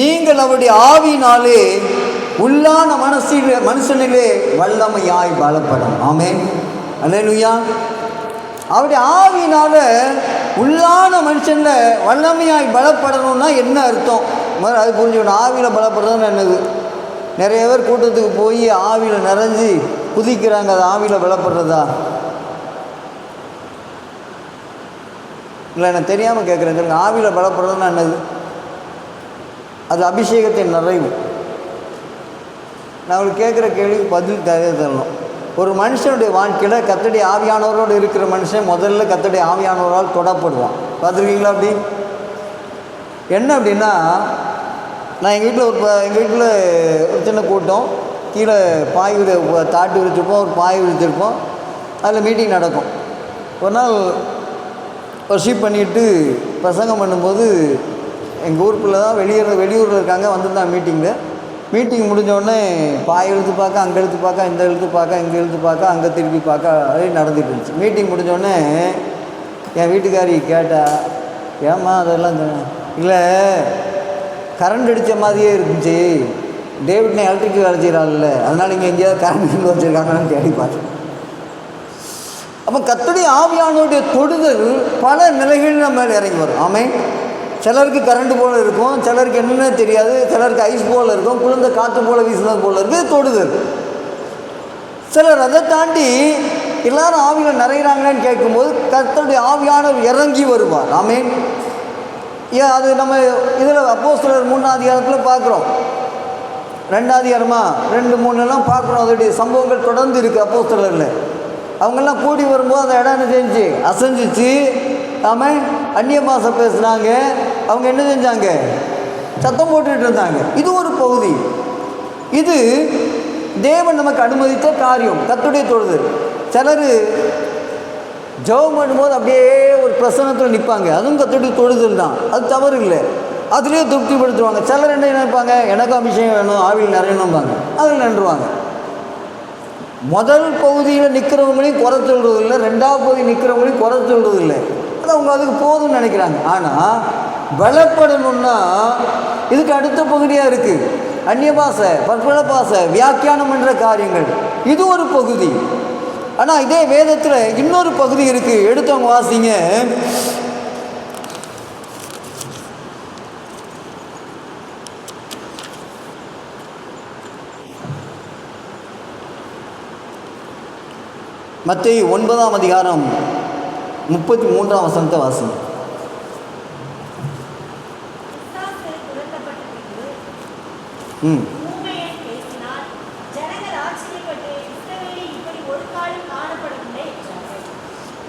நீங்கள் அவருடைய ஆவியினாலே உள்ளான மனுஷனிலே வல்லமையாய் பலப்படும். ஆமென், அல்லேலூயா. அவருடைய ஆவியினால உள்ளான மனுஷன்ல வல்லமையாய் பலப்படணும்னா என்ன அர்த்தம்? அது புரிஞ்சுக்கணும். ஆவியில் பலப்படுறதுன்னு என்னது? நிறைய பேர் கூட்டத்துக்கு போய் ஆவியில் நிறைஞ்சி குதிக்கிறாங்க. அது ஆவியில் பலப்படுறதா? இல்லை, நான் தெரியாமல் கேட்குறேன். சொல்லுங்கள், ஆவியில் பலப்படுறதுன்னா என்னது? அது அபிஷேகத்தின் நிறைவு. நான் அவங்களுக்கு கேட்குற கேள்விக்கு பதில் தரணும். ஒரு மனுஷனுடைய வாழ்க்கையில் கர்த்தருடைய ஆவியானவரோடு இருக்கிற மனுஷன் முதல்ல கர்த்தருடைய ஆவியானவரால் தொடப்படுவான். பார்த்துருக்கீங்களா? அப்படி என்ன அப்படின்னா, நான் எங்கள் வீட்டில் ஒரு சின்ன கூட்டம், கீழே பாய் தாட்டி விரிச்சிருப்போம், ஒரு பாய் விரிச்சிருப்போம். அதில் மீட்டிங் நடக்கும். ஒரு நாள் வர்ஷிப் பண்ணிவிட்டு பிரசங்கம் பண்ணும்போது எங்கள் ஊருக்குள்ளே தான் வெளியூரில் இருக்காங்க, வந்திருந்தாங்க மீட்டிங் முடிஞ்சோடனே பாய் எழுத்து பார்க்க, அங்கே எழுத்து பார்க்க, இந்த எழுத்து பார்க்க, இங்கே எழுத்து பார்க்க, அங்கே திருப்பி பார்க்க, அதே நடந்துகிட்டு இருந்துச்சு. மீட்டிங் முடிஞ்சோடனே என் வீட்டுக்காரி கேட்டா, ஏம்மா அதெல்லாம் இல்லை, கரண்ட் அடித்த மாதிரியே இருந்துச்சு, டேவிட்னே எலக்ட்ரிக் வேலை செய்கிறாள்ல, அதனால் இங்கே எங்கேயாவது கரண்ட் வச்சுருக்காங்கன்னு தேடி பார்த்தேன். அப்போ கர்த்தருடைய ஆவியானவருடைய தொடுதல் பல நிலைகளில் நம்ம மேலே இறங்கி வரும். ஆமென். சிலருக்கு கரண்ட் போல் இருக்கும், சிலருக்கு என்னென்ன தெரியாது, சிலருக்கு ஐஸ் போல் இருக்கும், குளிர்ந்த காற்று போல் வீசினது போல் இருக்குது தொடுதல். சிலர் அதை தாண்டி எல்லாரும் ஆவியில் நிறைகிறாங்களேன்னு கேட்கும்போது கர்த்தருடைய ஆவியானவர் இறங்கி வருவார். ஆமென். அது நம்ம இதில் அப்போஸ்தலர் 3ஆம் அதிகாரத்தில் பார்க்குறோம், 2ஆம் அதிகாரமா 2, 3 பார்க்குறோம். அதோடைய சம்பவங்கள் தொடர்ந்து இருக்குது அப்போஸ்தலரில். அவங்கெல்லாம் கூடி வரும்போது அந்த இடம் என்ன செஞ்சு அசைஞ்சிச்சு. ஆமாம், அந்நிய பாஷை பேசுனாங்க. அவங்க என்ன செஞ்சாங்க? சத்தம் போட்டுக்கிட்டு இருந்தாங்க. இது ஒரு பகுதி. இது தேவன் நமக்கு அனுமதித்த காரியம், கர்த்தருடைய தொழுதல். சிலர் ஜெபம் பண்ணும்போது அப்படியே ஒரு பிரசன்னத்தில் நிற்பாங்க, அதுவும் கர்த்தருடைய தொழுதல் தான், அது தவறு இல்லை, அதுலேயே திருப்திப்படுத்துவாங்க. சிலர் என்ன நினைப்பாங்க? எனக்கு அபிஷேகம் வேணும், ஆவியில் நிறையணும்பாங்க, அதில் நின்றுவாங்க. முதல் பகுதியில் நிற்கிறவங்களையும் குறை சொல்கிறது இல்லை, 2ஆவது பகுதி நிற்கிறவங்களையும் குறை சொல்கிறது இல்லை, அது அவங்க அதுக்கு போதும்னு நினைக்கிறாங்க. ஆனால் பலப்படணும்னா இதுக்கு அடுத்த பகுதியாக இருக்குது. அந்நிய பாஷை, பற்பல பாஷை, வியாக்கியானம் என்ற காரியங்கள், இது ஒரு பகுதி. ஆனால் இதே வேதத்தில் இன்னொரு பகுதி இருக்குது. எடுத்தவங்க வாசிங்க. மத்தேயு 9ஆம் அதிகாரம் 33ஆம் வசனத்தை வாசிங்க.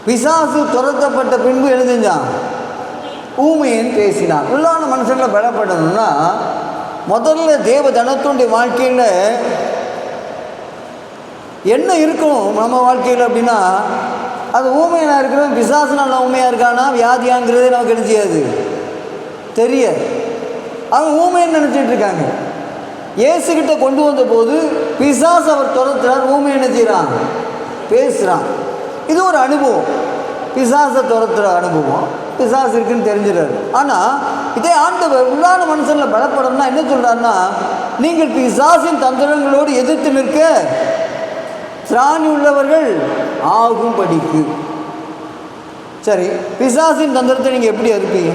பிசாசு துரத்தப்பட்ட பின்பு என்ன செஞ்சான்? ஊமையன் பேசினான். உள்ளான மனுஷங்களை பலப்படணும்னா முதல்ல தேவ ஜனத்துடைய வாழ்க்கையில் என்ன இருக்கணும் நம்ம வாழ்க்கையில் அப்படின்னா, அது ஊமையனாக இருக்கிறவன் பிசாசு நல்லா ஊமையாக இருக்கானா வியாதியாங்கிறதே நமக்கு என்ன செய்யாது, தெரியாது. அவன் ஊமையன்னு நினச்சிட்டு இருக்காங்க. இயேசுகிட்ட கொண்டு வந்த போது பிசாசு அவர் துரத்துறார், ஊமை என்ன செய்கிறான்? பேசுகிறான். இது ஒரு அனுபவம், பிசாசை துரத்துகிற அனுபவம். பிசாசு இருக்குன்னு தெரிஞ்சிடாரு. ஆனால் இதே ஆண்டவர் உள்ளான மனுஷனில் பலப்படணும்னா என்ன சொல்கிறாருன்னா, நீங்கள் பிசாசின் தந்திரங்களோடு எதிர்த்து நிற்க திராணி உள்ளவர்கள் ஆகும் படிக்கு. சரி, பிசாசின் தந்திரத்தை நீங்கள் எப்படி இருப்பீங்க?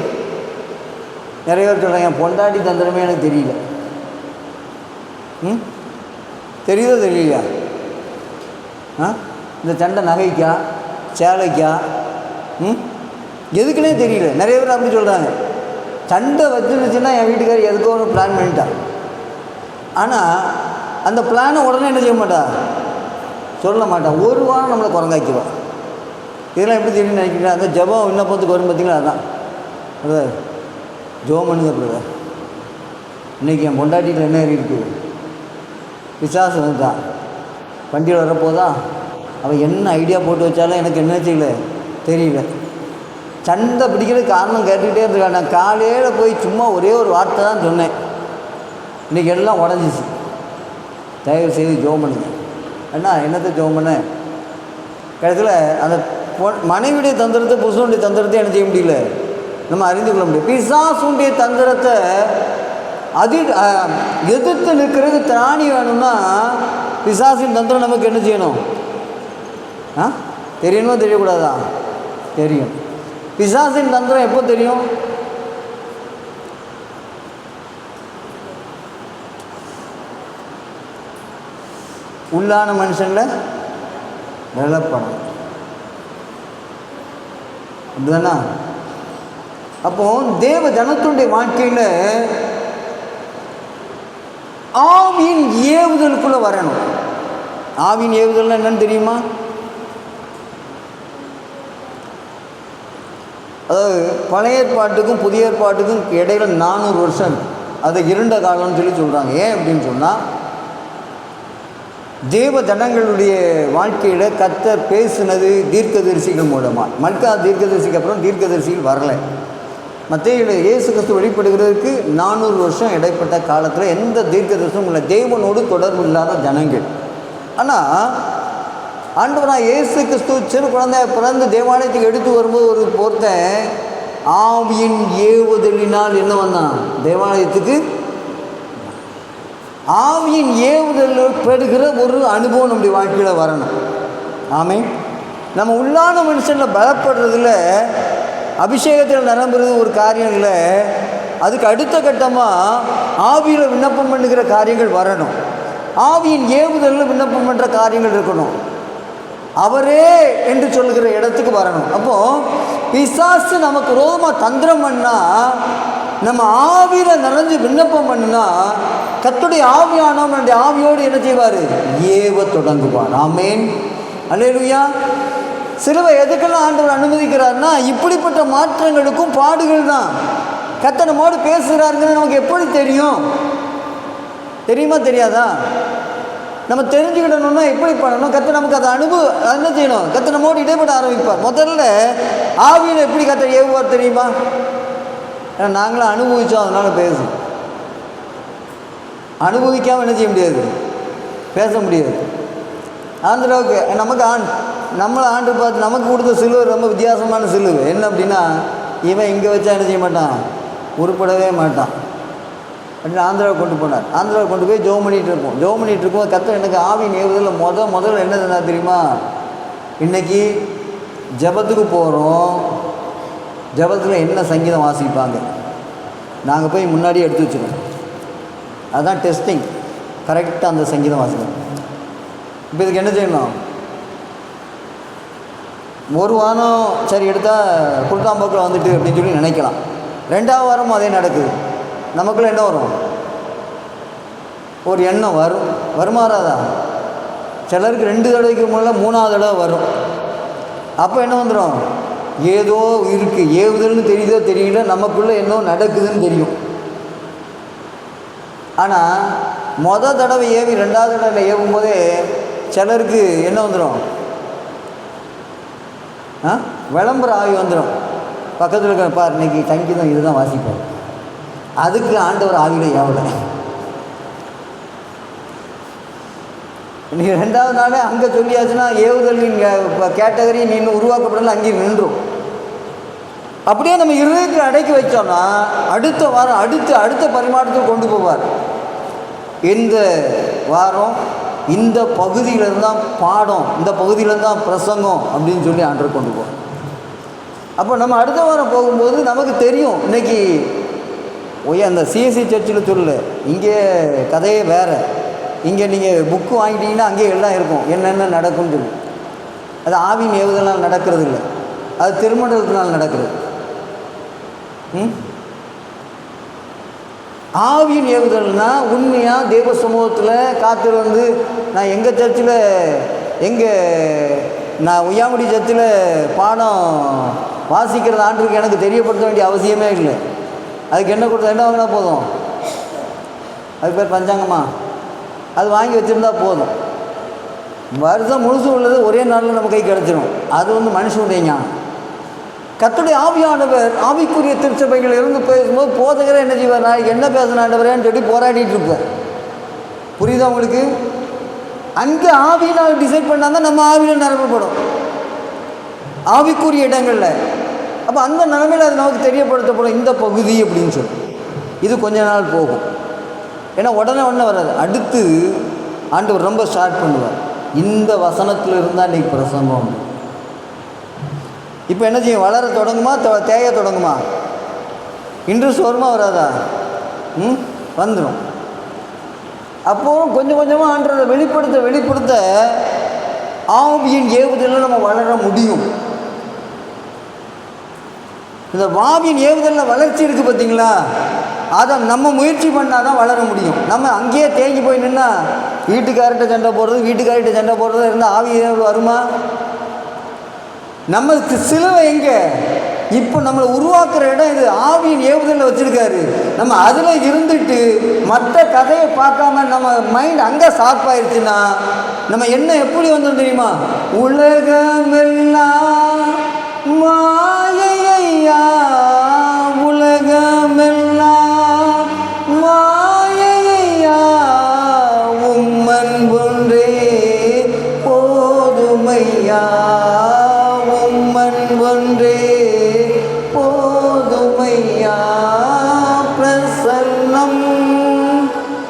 நிறைய பேர் சொல்கிறாங்க, என் பொண்டாட்டி தந்திரமே எனக்கு தெரியல. தெரியுதோ தெரியலையா? இந்த சண்டை நகைக்கா சேலைக்கா எதுக்குன்னே தெரியல. நிறைய பேர் அப்படி சொல்கிறாங்க. சண்டை வச்சுருச்சுன்னா என் வீட்டுக்காரர் எதுக்கோ ஒரு பிளான் பண்ணிட்டா. ஆனால் அந்த பிளானை உடனே என்ன செய்ய மாட்டா, சொல்ல மாட்டான். ஒரு வாரம் நம்மளை குரங்காக்கிடுவான். இதெல்லாம் எப்படி தெரியும்னு நினைக்கிறேன். அந்த ஜபம் விண்ணப்பத்துக்கு வரும் பார்த்தீங்களா, அதான் அது ஜோம் பண்ணுங்க. அப்புறம் இன்றைக்கி என் பொண்டாட்டியில் என்ன இருக்குது? பிசாசு வந்துட்டான், வண்டியில் வரப்போதா, அவன் என்ன ஐடியா போட்டு வச்சாலும் எனக்கு என்ன செய்யல தெரியல. சண்டை பிடிக்கிறதுக்கு காரணம் கேட்டுக்கிட்டே இருந்திருக்கான். நான் காலையில் போய் சும்மா ஒரே ஒரு வார்த்தை தான் சொன்னேன், இன்றைக்கி எல்லாம் உடஞ்சிச்சு. தயவு செய்து ஜோம் பண்ணுங்க. அண்ணா என்னத்தை ஜோம் பண்ண? கடைசியில் அந்த மனைவியுடைய தந்திரத்தை புருஷனுடைய தந்திரத்தை என்ன செய்ய முடியல, நம்ம அறிந்து கொள்ள முடியும். பிசாசுடைய தந்திரத்தை அது எதிர்த்து நிற்கிறது திராணி வேணும்னா பிசாசின் தந்திரம் நமக்கு என்ன செய்யணும்? தெரியணுமா தெரியக்கூடாதா? தெரியும். பிசாசின் தந்திரம் எப்போ தெரியும்? உள்ளான மனுஷனில் நிலப்படம் அப்படிதானா? அப்போ தேவ ஜனத்துடைய வாழ்க்கையில் ஆவியின் ஏவுதலுக்குள்ள வரணும். ஆவியின் ஏவுதல் என்னன்னு தெரியுமா? அதாவது பழைய ஏற்பாட்டுக்கும் புதிய ஏற்பாட்டுக்கும் இடையில 400 வருஷம், அதை இருண்ட காலம்னு சொல்கிறாங்க. ஏன் அப்படின்னு சொன்னால், தேவ ஜனங்களுடைய வாழ்க்கையில் கர்த்தர் பேசினது தீர்க்கதரிசிகள் மூலமாக. மல்கா தீர்க்கதரிசிக்கு அப்புறம் தீர்க்கதரிசிகள் வரலை. மத்தேயுல இயேசு கிறிஸ்து வெளிப்படுகிறதுக்கு 400 வருஷம் இடைப்பட்ட காலத்தில் எந்த தீர்க்கதரிசனமும் இல்லை. தேவனோடு தொடர்பு இல்லாத ஜனங்கள். ஆனால் ஆண்டவராக இயேசு கிறிஸ்து சிறு குழந்தை பிறந்து தேவாலயத்துக்கு எடுத்து வரும்போது ஒரு பொறுத்தன் ஆவியின் ஏவுதலினால் என்ன வந்தான்? தேவாலயத்துக்கு ஆவியின் ஏவுதல் பெறுகிற ஒரு அனுபவம் நம்முடைய வாழ்க்கையில் வரணும். ஆமென். நம்ம உள்ளான மனுஷனில் பலப்படுறதுல அபிஷேகத்தில் நிரம்புறது ஒரு காரியம் இல்லை. அதுக்கு அடுத்த கட்டமாக ஆவியில் விண்ணப்பம் பண்ணுகிற காரியங்கள் வரணும். ஆவியின் ஏவுதலில் விண்ணப்பம் பண்ணுற காரியங்கள் இருக்கணும். அவரே என்று சொல்லுகிற இடத்துக்கு வரணும். அப்போது பிசாசு நமக்கு ரோதமாக தந்திரம் பண்ணால், நம்ம ஆவியில் நிறைஞ்சு விண்ணப்பம் பண்ணினா கர்த்தருடைய ஆவியானவர் நம்முடைய ஆவியோடு என்ன செய்வார்? ஏவ தொடங்குவார். ஆமென். அல்லேலூயா. சிலுவை எதுக்கெல்லாம் ஆண்டவர் அனுமதிக்கிறார்னா, இப்படிப்பட்ட மாற்றங்களுக்கும் பாடுகள் தான். கர்த்தர் நம்மோடு பேசுகிறாருங்கிறது நமக்கு எப்படி தெரியும்? தெரியுமா தெரியாதா? நம்ம தெரிஞ்சுக்கிடணும்னா எப்படி பண்ணணும்? கர்த்தர் நமக்கு அதை என்ன செய்யணும்? கர்த்தர் நம்மோடு இடைப்பட ஆரம்பிப்பார். முதல்ல ஆவியில் எப்படி கர்த்தர் ஏவுவார் தெரியுமா? ஏன்னா நாங்களும் அனுபவித்தோம், அதனால் பேசும். அனுபவிக்காமல் என்ன செய்ய முடியாது? பேச முடியாது. ஆந்திராவுக்கு நமக்கு நம்மளை ஆண்டு பார்த்து நமக்கு கொடுத்த சிலுவை ரொம்ப வித்தியாசமான சிலுவை. என்ன அப்படின்னா, இவன் இங்கே வச்சா என்ன செய்ய மாட்டான்? உருப்படவே மாட்டான் அப்படின்னு ஆந்திராவை கொண்டு போனார். ஆந்திராவை கொண்டு போய் ஜெபம் பண்ணிகிட்டு இருக்கும்போது கர்த்தர் எனக்கு ஆவியின் ஏவுதலில் முதல்ல என்ன சொன்னா தெரியுமா? இன்றைக்கி ஜெபத்துக்கு போகிறோம், ஜெபத்தில் என்ன சங்கீதம் வாசிப்பாங்க, நாங்கள் போய் முன்னாடியே எடுத்து வச்சுருக்கோம். அதுதான் டெஸ்டிங். கரெக்டாக அந்த சங்கீதம் வாசிக்கணும். இப்போ இதுக்கு என்ன செய்யணும்? ஒரு வாரம் சரி எடுத்தால் குருத்தாம்போக்கில் வந்துட்டு அப்படின்னு சொல்லி நினைக்கலாம். 2வது வாரமும் அதே நடக்குது. நமக்குள்ளே என்ன வரும்? ஒரு எண்ணம் வருமாறாதா? சிலருக்கு 2 தடவைக்கு முன்னே 3வது தடவை வரும். அப்போ என்ன வந்துடும்? ஏதோ இருக்குது, ஏவுதல்னு தெரியுதோ தெரியல, நமக்குள்ளே என்ன நடக்குதுன்னு தெரியும். ஆனால் தடவை ஏவி 2வது தடவை ஏவும் போதே சிலருக்கு என்ன வந்துடும்? விளம்பர ஆவி வந்துடும். பக்கத்தில் இருக்கிற பார், இன்னைக்கு சங்கீதம் இதுதான் வாசிப்பார். அதுக்கு ஆண்டவர் ஆவியில் ஏவலை. நீங்கள் 2வது நாளே அங்கே சொல்லியாச்சுன்னா ஏவுதல் கேட்டகரி நீ இன்னும் உருவாக்கப்படல, அங்கேயும் நின்றும். அப்படியே நம்ம இருதயத்தை அடக்கி வச்சோம்னா அடுத்த வாரம் அடுத்த பரிமாற்றத்தில் கொண்டு போவார். இந்த வாரம் இந்த பகுதியிலேருந்து தான் பாடம், இந்த பகுதியிலேருந்து தான் பிரசங்கம் அப்படின்னு சொல்லி ஆண்டவர் கொண்டு போவார். அப்போ நம்ம அடுத்த வாரம் போகும்போது நமக்கு தெரியும். இன்றைக்கி அந்த சிஎஸ்சி சர்ச்சில் சொல்லல, இங்கே கதையே வேறு. இங்கே நீங்கள் புக்கு வாங்கிட்டீங்கன்னா அங்கேயே எல்லாம் இருக்கும், என்னென்ன நடக்கும்னு சொல்லி. அது ஆவியின் ஏவுதலால் நடக்கிறது இல்லை, அது திருமணத்தினால் நடக்கிறது. ஆவியின் ஏவுதல்னா உண்மையாக தேவ சமூகத்தில் காத்திருந்து, நான் எங்கள் சர்ச்சில் நான் உய்யாமுடி சர்ச்சில் பாடம் வாசிக்கிறது ஆண்டுக்கு எனக்கு தெரியப்படுத்த வேண்டிய அவசியமே இல்லை. அதுக்கு என்ன கொடுத்தா என்ன வாங்கினா போதும்? அதுக்கு பேர் பஞ்சாங்கம்மா, அது வாங்கி வச்சுருந்தா போதும். வருஷம் முழுசும் உள்ளது ஒரே நாளில் நம்ம கை கிடச்சிடும். அது மனுஷனுடைய ஞானம். கர்த்தருடைய ஆவியானவர் ஆவிக்குரிய திருச்சபைகள் இருந்து பேசும்போது போதகரை என்ன செய்வார்? நான் என்ன பேசின ஆண்டவரேன்னு சொல்லி போராடிட்டு இருப்பேன். புரியுதா உங்களுக்கு? அங்கே ஆவியினால் டிசைட் பண்ணால் தான் நம்ம ஆவியில் நிரப்பப்படும், ஆவிக்குரிய இடங்களில். அப்போ அந்த நிலைமையில் அது நமக்கு தெரியப்படுத்தப்படும், இந்த பகுதி அப்படின்னு சொல்லி. இது கொஞ்ச நாள் போகும். ஏன்னா உடனே வராது. அடுத்து ஆண்டவர் ரொம்ப ஸ்டார்ட் பண்ணுவார். இந்த வசனத்தில் இருந்தால் இன்றைக்கி பிரசங்கம். இப்போ என்ன செய்யும்? வளர தொடங்குமா, தேய தொடங்குமா? இன்ட்ரெஸ்ட் வருமா வராதா? வந்துடும். அப்போது கொஞ்சம் கொஞ்சமாக ஆண்டவரை வெளிப்படுத்த ஆவியின் ஏவுதலில் நம்ம வளர முடியும். இந்த ஆவியின் ஏவுதலில் வளர்ச்சி இருக்குது பார்த்தீங்களா? அதை நம்ம முயற்சி பண்ணால் தான் வளர முடியும். நம்ம அங்கேயே தேங்கி போய் நின்னா வீட்டுக்கார்கிட்ட சண்டை போடுறது இருந்தால் ஆவி ஏவுதல் வருமா? நம்மளுக்கு சிலுவை எங்கே? இப்போ நம்மளை உருவாக்குற இடம் இது. ஆவியின் ஏவுதலில் வச்சுருக்காரு. நம்ம அதில் இருந்துட்டு மற்ற கதையை பார்க்காம நம்ம மைண்ட் அங்கே ஷார்ப்பாயிருச்சுன்னா நம்ம என்ன எப்படி வந்தோம் தெரியுமா? உலகமெல்லாம் மாயையா, உலகமெல்லாம் மாயையா, உம்மன் ஒன்றே போதுமையா, உம்மன் ஒன்றே போதுமையா, பிரசன்னம்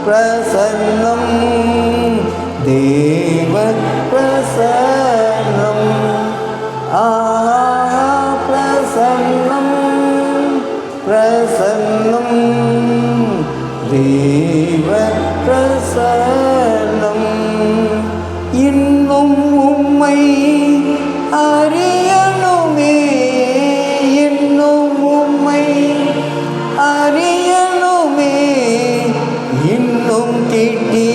பிரசன்னம் தேவ பிரசன்னம், பிரசன்னம் பிரசன்னம் தேவ பிரசன்னம். இன்னும் உம்மை அறியணுமே, இன்னும் உம்மை அறியணுமே, இன்னும் கிட்டி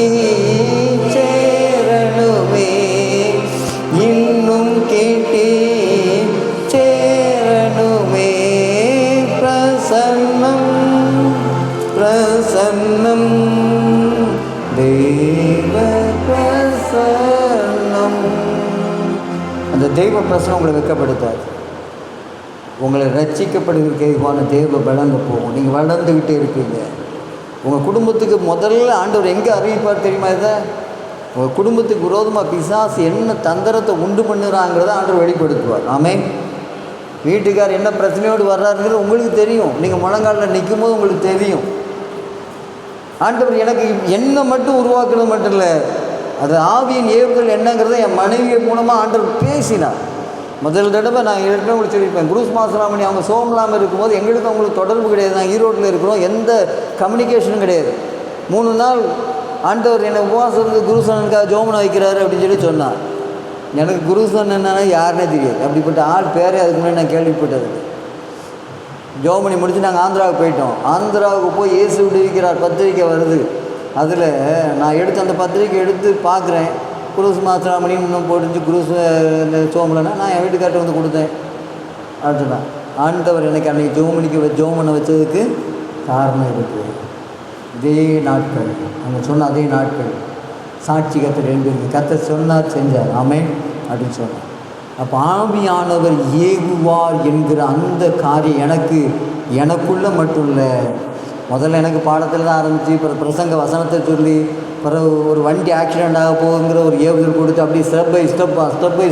சேரணுமே, இன்னும் கிட்டி சேரணுமே, பிரசன்னம் பிரசன்னம் தேவ பிரசன்னம். அந்த தெய்வ பிரசனம் உங்களை வெட்கப்படுத்தாது. உங்களை ரட்சிக்கப்படுகிறதுக்கான தேவ பலங்க போகும். நீங்கள் வளர்ந்துக்கிட்டே இருப்பீங்க. உங்கள் குடும்பத்துக்கு முதல்ல ஆண்டவர் எங்கே அறிவிப்பார் தெரியுமா? இதை உங்கள் குடும்பத்துக்கு விரோதமாக பிசாசு என்ன தந்திரத்தை உண்டு பண்ணுறாங்கிறத ஆண்டவர் வெளிப்படுத்துவார். ஆமென். வீட்டுக்கார் என்ன பிரச்சனையோடு வர்றாருங்கிறது உங்களுக்கு தெரியும். நீங்கள் முழங்காலில் நிற்கும் போது உங்களுக்கு தெரியும். ஆண்டவர் எனக்கு என்னை மட்டும் உருவாக்குறது மட்டும் இல்லை, அது ஆவியின் ஏவுதல் என்னங்கிறத என் மனைவி மூலமாக ஆண்டவர் பேசினார். முதல் தடவை நான் ஏற்கனவே உங்களுக்கு சொல்லியிருப்பேன், குருஸ் மாசராமணி அவங்க சோமலாமல் இருக்கும்போது எங்களுக்கு அவங்களுக்கு தொடர்பு கிடையாது. நான் ஈரோட்டில் இருக்கிறோம், எந்த கம்யூனிகேஷனும் கிடையாது. 3 நாள் ஆண்டவர் என்னை உபவாசத்துக்கு குருசனுக்காக ஜோமனை வைக்கிறாரு அப்படின்னு சொன்னார். எனக்கு குருசன் என்னன்னா யாருன்னே தெரியாது. அப்படிப்பட்ட ஆள் பேரே அதுக்கு முன்னாடி நான் கேள்விப்பட்டது. ஜோமனி முடிச்சு நாங்கள் ஆந்திராவுக்கு போயிட்டோம். ஆந்திராவுக்கு போய் இயேசு விடுவிக்கிறார் பத்திரிக்கை வருது. அதில் நான் எடுத்து அந்த பத்திரிக்கை எடுத்து பார்க்குறேன். குருஸ் மாசராமணி இன்னும் போட்டுச்சு குருஸ் சோமலன்னா நான் என் வீட்டுக்கார்ட்ட வந்து கொடுத்தேன். அடுத்துதான் ஆண்டவர் எனக்கு அன்றைக்கி ஜோமனை வச்சதுக்கு காரணம் இருக்குது. இதே நாட்கள் அவங்க சொன்ன அதே நாட்கள் சாட்சி கத்தர் 2 இருக்குது. கத்தர் சொன்னார், செஞ்சார். ஆமென் அப்படின்னு சொன்னார். அப்போ ஆவியானவர் ஏவுவார் என்கிற அந்த காரியம் எனக்குள்ளே மட்டும் இல்லை. முதல்ல எனக்கு பாடத்தில் தான் ஆரம்பித்து, அப்புறம் பிரசங்க வசனத்தை சொல்லி, பிறகு ஒரு வண்டி ஆக்சிடெண்ட் ஆக போகுங்கிற ஒரு ஏவுதல் கொடுத்து அப்படி ஸ்டெப் பை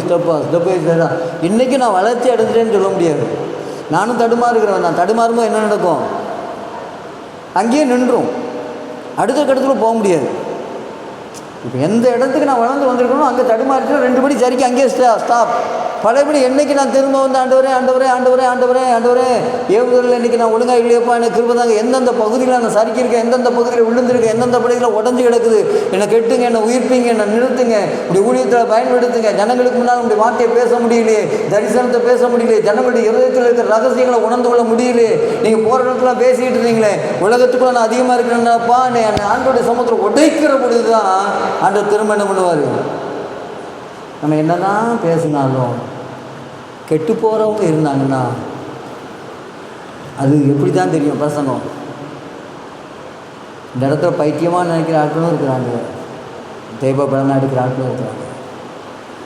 ஸ்டெப்பாக இன்றைக்கி நான் வளர்ச்சி அடைஞ்சிட்டேன்னு சொல்ல முடியாது. நானும் தடுமாறுகிறேன். நான் தடுமாறும்போது என்ன நடக்கும்? அங்கேயே நின்றும், அடுத்த கட்டத்தில் போக முடியாது. இப்போ எந்த இடத்துக்கு நான் வளர்ந்து வந்திருக்கணும் அங்கே தடுமாறிட்டு 2 படி சரிக்கு அங்கேயே ஸ்டாப். பழையபடி என்றைக்கு நான் திரும்ப வந்து ஆண்டவரே ஏவுதலில் இன்றைக்கி நான் ஒழுங்காக இல்லையப்பா எனக்கு கிருபை தாங்க. எந்தெந்த பகுதியில் நான் சரிக்கிருக்கேன், எந்தெந்த பகுதியில் விழுந்திருக்கேன், எந்தெந்த பகுதியில் உடஞ்சி கிடக்குது, என்னை கெட்டுங்க, என்னை உயிர்ப்பீங்க, என்னை நிறுத்துங்க, இப்படி ஊழியத்தில் பயன்படுத்துங்க. ஜனங்களுக்கு முன்னால் இப்படி வார்த்தையை பேச முடியலையே, தரிசனத்தை பேச முடியலையே, ஜனங்களுடைய இருதயத்தில் இருக்கிற ரகசியங்களை உணர்ந்து கொள்ள முடியலையே, நீங்கள் போகிற இடத்துல பேசிக்கிட்டு இருந்தீங்களே, உலகத்துக்குள்ள நான் அதிகமாக இருக்கிறேன்னாப்பா என்னை ஆண்டோடைய சமூகத்தில் உடைக்கிற பொழுது தான் ஆண்டவர் திரும்ப என்ன பண்ணுவார்? நம்ம என்ன தான் பேசினாலும் கெட்டு போகிறவங்க இருந்தாங்கன்னா அது எப்படி தான் தெரியும் பிரசங்கம். இந்த இடத்துல பைத்தியமாக நினைக்கிற ஆட்களும் இருக்கிறாங்க, தெய்வ பலனாக எடுக்கிற ஆட்களும் இருக்கிறாங்க.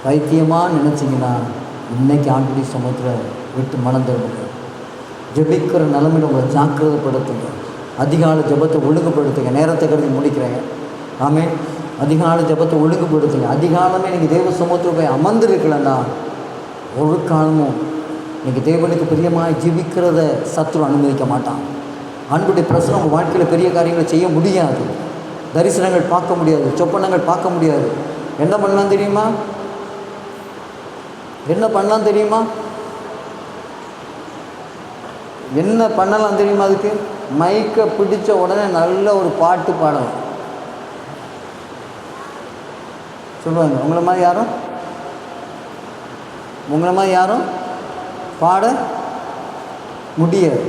பைத்தியமாக நினச்சிங்கன்னா இன்றைக்கி ஆண்டுடைய சமூகத்தில் விட்டு மனம் தருங்க. ஜெபிக்கிற நிலைமையில் உங்களை ஜாக்கிரதைப்படுத்துங்க. அதிகாலை ஜெபத்தை ஒழுங்குபடுத்துங்க. நேரத்தை கருதி முடிக்கிறேங்க. ஆமென். அதிகாலை ஜெபத்தை ஒழுங்குபடுத்துங்க. அதிகாலமே நீங்கள் தேவ சமூகத்தில் போய் அமர்ந்துருக்கலன்னா ஒரு காலமும் நீங்கள் தேவனுக்கு பிரியமாக ஜீவிக்கிறத சத்துரு அனுமதிக்க மாட்டான். அன்புடைய பிரச்சனை உங்கள் வாழ்க்கையில் பெரிய காரியங்களை செய்ய முடியாது. தரிசனங்கள் பார்க்க முடியாது, சொப்பனங்கள் பார்க்க முடியாது. என்ன பண்ணலாம் தெரியுமா? என்ன பண்ணலாம் தெரியுமா? என்ன பண்ணலாம் தெரியுமா? அதுக்கு மைக்கை பிடிச்ச உடனே நல்ல ஒரு பாட்டு பாடலாம். சொல்லுவாங்க, உங்களை மாதிரி யாரும் பாட முடியாது.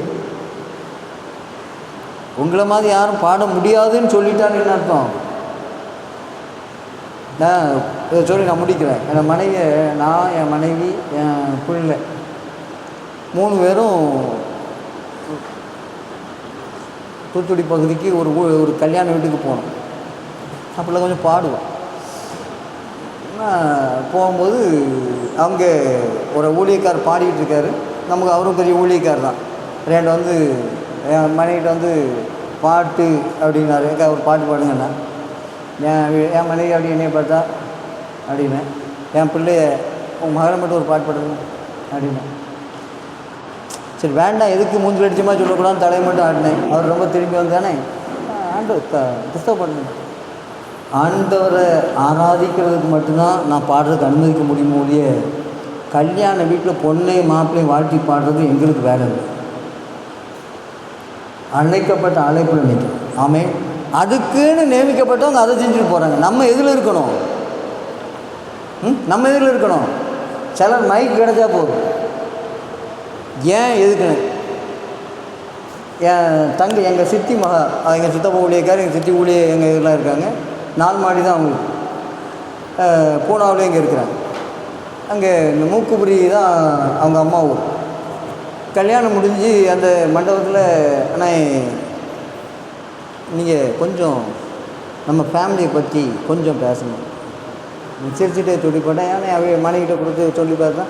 உங்களை மாதிரி யாரும் பாட முடியாதுன்னு சொல்லிட்டாங்கன்னு அர்த்தம். நான் சொல்லி நான் முடிக்கிறேன். என் மனைவி, நான், என் மனைவி, என் பிள்ளை 3 பேரும் தூத்துக்குடி பகுதிக்கு ஒரு கல்யாண வீட்டுக்கு போனோம். அப்போல்லாம் கொஞ்சம் பாடுவோம். போகும்போது அவங்க ஒரு ஊழியக்கார் பாடிக்கிட்டு இருக்காரு. நமக்கு அவரும் பெரிய ஊழியக்கார் தான். ரெண்டு என் மனைவிட்ட பாட்டு அப்படின்னாரு. ஒரு பாட்டு பாடுங்கண்ணா. என் மனைவி அப்படி என்னைய பார்த்தா அப்படின்னு. என் பிள்ளைய உங்கள் மகளை மட்டும் ஒரு பாட்டு பாடுங்க அப்படின்னு. சரி வேண்டாம், எதுக்கு மூஞ்சி அடிச்சமாக சொல்லக்கூடாதுன்னு தலையை மட்டும் ஆடினேன். அவர் ரொம்ப திரும்பி வந்தானே, கிறிஸ்தவ பாடுங்க. ஆண்டவரை ஆராதிக்கிறதுக்கு மட்டும்தான் நான் பாடுறதுக்கு அனுமதிக்க முடியுமோ ஒழிய கல்யாண வீட்டில் பொண்ணையும் மாப்பிள்ளையும் வாழ்த்தி பாடுறது எங்களுக்கு வேலை இல்லை. அழைக்கப்பட்ட அழைப்பில் நிற்கும். ஆமென். அதுக்குன்னு நியமிக்கப்பட்டவங்க அதை செஞ்சுட்டு போகிறாங்க. நம்ம எதில் இருக்கணும்? நம்ம எதில் இருக்கணும்? சிலர் மைக் கிடைச்சா போதும். ஏன் எதுக்குன்னு எங்கள் சித்தி மகா, எங்கள் சித்தப்பா ஊழியக்கார், எங்கள் சித்தி எங்கள் இதெல்லாம் இருக்காங்க. 4 மாடி தான் அவங்களுக்கு. பூனாவிலே இங்கே இருக்கிறாங்க. அங்கே இந்த மூக்குப்புரி தான் அவங்க அம்மா ஊர். கல்யாணம் முடிஞ்சு அந்த மண்டபத்தில், ஆனால் நீங்கள் கொஞ்சம் நம்ம ஃபேமிலியை பற்றி கொஞ்சம் பேசணும். சிரிச்சுட்டே துடிப்பட்டேன். ஏன்னா மனைவிட்ட கொடுத்து சொல்லி பார்த்தா,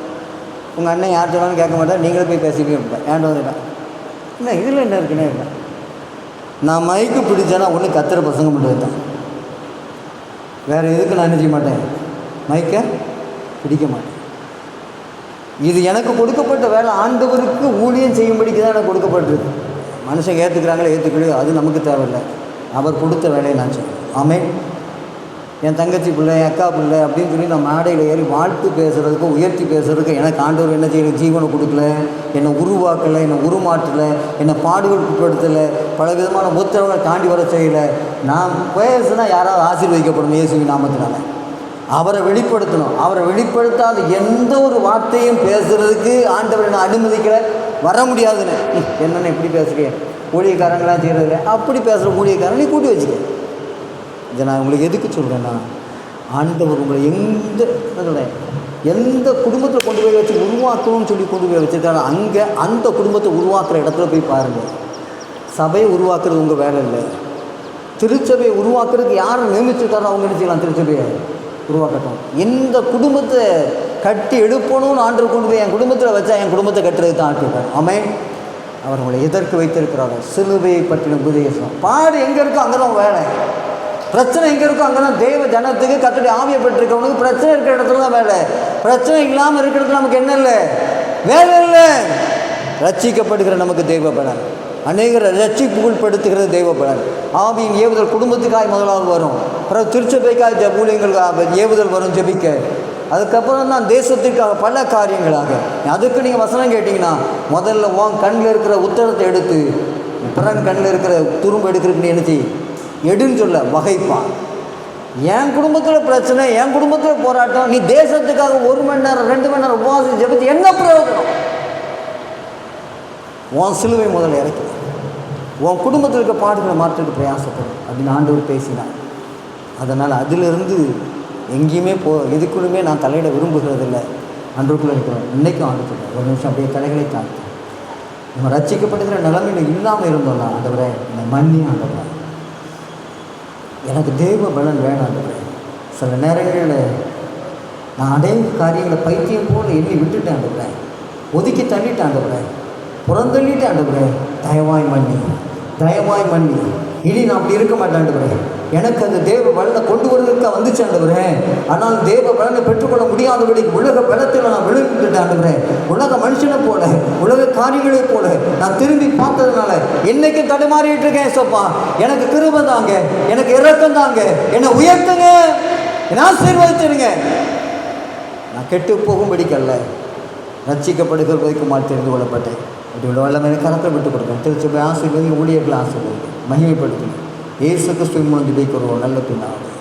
உங்கள் அண்ணன் யார் சொன்னாலும் கேட்க மாட்டேன், நீங்களே போய் பேசிப்பே இருப்பேன். ஏன்ட்டு வந்துட்டேன். இல்லை இதில் என்ன இருக்குன்னே இல்லை. நான் மைக்கு பிடிச்சேன்னா ஒன்று கத்துற பசங்க மட்டும் தான். வேறு எதுக்கு நான் என்ன செய்ய மாட்டேன்? மைக்கை பிடிக்க மாட்டேன். இது எனக்கு கொடுக்கப்பட்ட வேலை. ஆண்டவருக்கு ஊழியம் செய்யும்படிக்கு தான் எனக்கு கொடுக்கப்பட்டிருக்கு. மனுஷன் ஏற்றுக்கிறாங்களே ஏற்றுக்கலையோ அது நமக்கு தேவையில்லை. அவர் கொடுத்த வேலையை நான் செய்வேன். ஆமென். என் தங்கச்சி பிள்ளை, என் அக்கா பிள்ளை அப்படின்னு சொல்லி நான் மேடையில் ஏறி வாழ்த்து பேசுகிறதுக்கு, உயர்த்தி பேசுகிறதுக்கு எனக்கு ஆண்டவர் என்ன செய்யலை? ஜீவனை கொடுக்கல, என்னை உருவாக்கலை, என்னை உருமாற்றலை, என்னை பாடுபடுத்தலை, பல விதமான உத்தரவுகளை தாண்டி வர செய்யலை. நான் பேசுனா யாராவது ஆசீர்வதிக்கப்படணும் இயேசுவின் நாமத்தினால. அவரை வெளிப்படுத்தணும். அவரை வெளிப்படுத்தாத எந்த ஒரு வார்த்தையும் பேசுகிறதுக்கு ஆண்டவர் என்னை அனுமதிக்கலை. வர முடியாதுன்னு. என்னென்ன இப்படி பேசுகிறேன், ஊழியக்காரங்களாம் செய்கிறதில்ல, அப்படி பேசுகிற ஊழியக்காரன் நீ கூட்டி வச்சுக்க. இதை நான் உங்களுக்கு எதுக்கு சொல்கிறேன்னா, ஆண்டவர் உங்களை எந்த குடும்பத்தில் கொண்டு போய் வச்சு உருவாக்கணும்னு சொல்லி கொண்டு போய் வச்சுருக்காங்க, அங்கே அந்த குடும்பத்தை உருவாக்குற இடத்துல போய் பாருங்கள். சபையை உருவாக்குறது உங்கள் வேலை இல்லை. திருச்சபையை உருவாக்குறதுக்கு யாரை நியமிச்சுட்டாரோ அவங்க என்ன செய்யலாம்? திருச்சபையை உருவாக்கட்டும். எந்த குடும்பத்தை கட்டி எடுப்பணும்னு ஆண்டவர் கொண்டு போய் என் குடும்பத்தில் வச்சா என் குடும்பத்தை கட்டுறது தான் ஆண்டுட்டார். ஆமென். அவர் உங்களை எதற்கு வைத்திருக்கிறாரோ சிலுவையை பற்றின உபதேசம் பாடு எங்கே இருக்கோ அங்கே தான் வேலை. பிரச்சனை எங்கே இருக்கோ அங்கே தான் தேவ ஜனத்துக்கு கர்த்தருடைய ஆவியை பெற்றிருக்கவனுக்கு பிரச்சனை இருக்கிற இடத்துல தான் வேலை. பிரச்சனை இல்லாமல் இருக்கிறது நமக்கு என்ன இல்லை? வேலை இல்லை. ரட்சிக்கப்படுகிற நமக்கு தெய்வ பலன், அநேகரை ரட்சிப்புக்குள்படுத்துகிறது தெய்வ பலன். ஆவியின் ஏவுதல் குடும்பத்துக்காய் முதலாவது வரும். அப்புறம் திருச்சபைக்காய் ஊழியங்களுக்காக ஏவுதல் வரும் ஜெபிக்க. அதுக்கப்புறம் தான் தேசத்திற்காக பல காரியங்களாக. அதுக்கு நீங்கள் வசனம் கேட்டிங்கன்னா முதல்ல உன் கண்ணில் இருக்கிற உத்தரத்தை எடுத்து பிறன் கண்ணில் இருக்கிற துரும்பு எடுக்கிறதுக்கு என்ன செய்யும்? எடுன்னு சொல்ல வகைப்பான். என் குடும்பத்தில் பிரச்சனை, என் குடும்பத்தில் போராட்டம், நீ தேசத்துக்காக 1 மணி நேரம் 2 மணி நேரம் உபவாசம் ஜெபிச்சு என்ன பிரயோஜனம்? உன் சிலுவை முதல்ல இறக்கி உன் குடும்பத்தில் இருக்க பாடுகளை மாற்றுக்கு பிரயாசப்படும் அப்படின்னு ஆண்டவர் பேசினார். அதனால் அதிலிருந்து எங்கேயுமே எதுக்குள்ளுமே நான் தலையிட விரும்புகிறதில்லை. அன்றுக்குள்ளே இருக்கிறோம். இன்றைக்கும் ஆண்டு சொல்கிறேன், ஒரு நிமிஷம் அப்படியே தலைகளை தாழ்த்து. நம்ம ரட்சிக்கப்படுகிற நிலைமையில் இல்லாமல் இருந்தோம்னா ஆண்டவரே என்னை மன்னி ஆண்டவரே, எனக்கு தெய்வ பலன் வேணும் ஆண்டவரே. சில நேரங்களில் நான் அநேக காரியங்களை பைத்தியம் போல் எண்ணி விட்டுட்டேன் ஆண்டவரே, ஒதுக்கி தள்ளிட்டேன் ஆண்டவரே, புறந்தள்ளிட்டேன் ஆண்டவரே. தயவாய் மன்னி, தயவாய் மன்னி. இனி நான் அப்படி இருக்க மாட்டேன் ஆண்டவரே. எனக்கு அந்த தேவ பலனை கொண்டு வருவதற்கு வந்துச்சு ஆண்டவரே. ஆனால் தேவ பலனை பெற்றுக்கொள்ள முடியாதபடி உலக பலத்தில் நான் விழுந்துட்டேன் ஆண்டவரே. உலக மனுஷனை போல, உலக காரியங்களை போல நான் திரும்பி பார்த்ததுனால என்னைக்கும் தடுமாறிட்டு இருக்கேன். ஏசப்பா, எனக்கு கிருபை தாங்க, எனக்கு இரக்கம் தாங்க, என்னை உயர்த்துங்க, என்னை ஆசீர்வதிச்சிருங்க. நான் கெட்டு போகும்படிக்கல்ல, ரட்சிக்கப்படுகிற வரைக்கும் தெரிந்து கொள்ளப்பட்டேன். இப்படி உள்ள வல்லமை கரத்தை விட்டு கொடுப்பேன். திருச்சபை ஆசீர்வதிங்க, ஊழியர்களை ஆசீர்வதிங்க, மகிமைப்படுத்துங்க. இயேசு கிறிஸ்துவின் மூலம் ஜெபிக்கிறோம் நல்ல பிதாவே.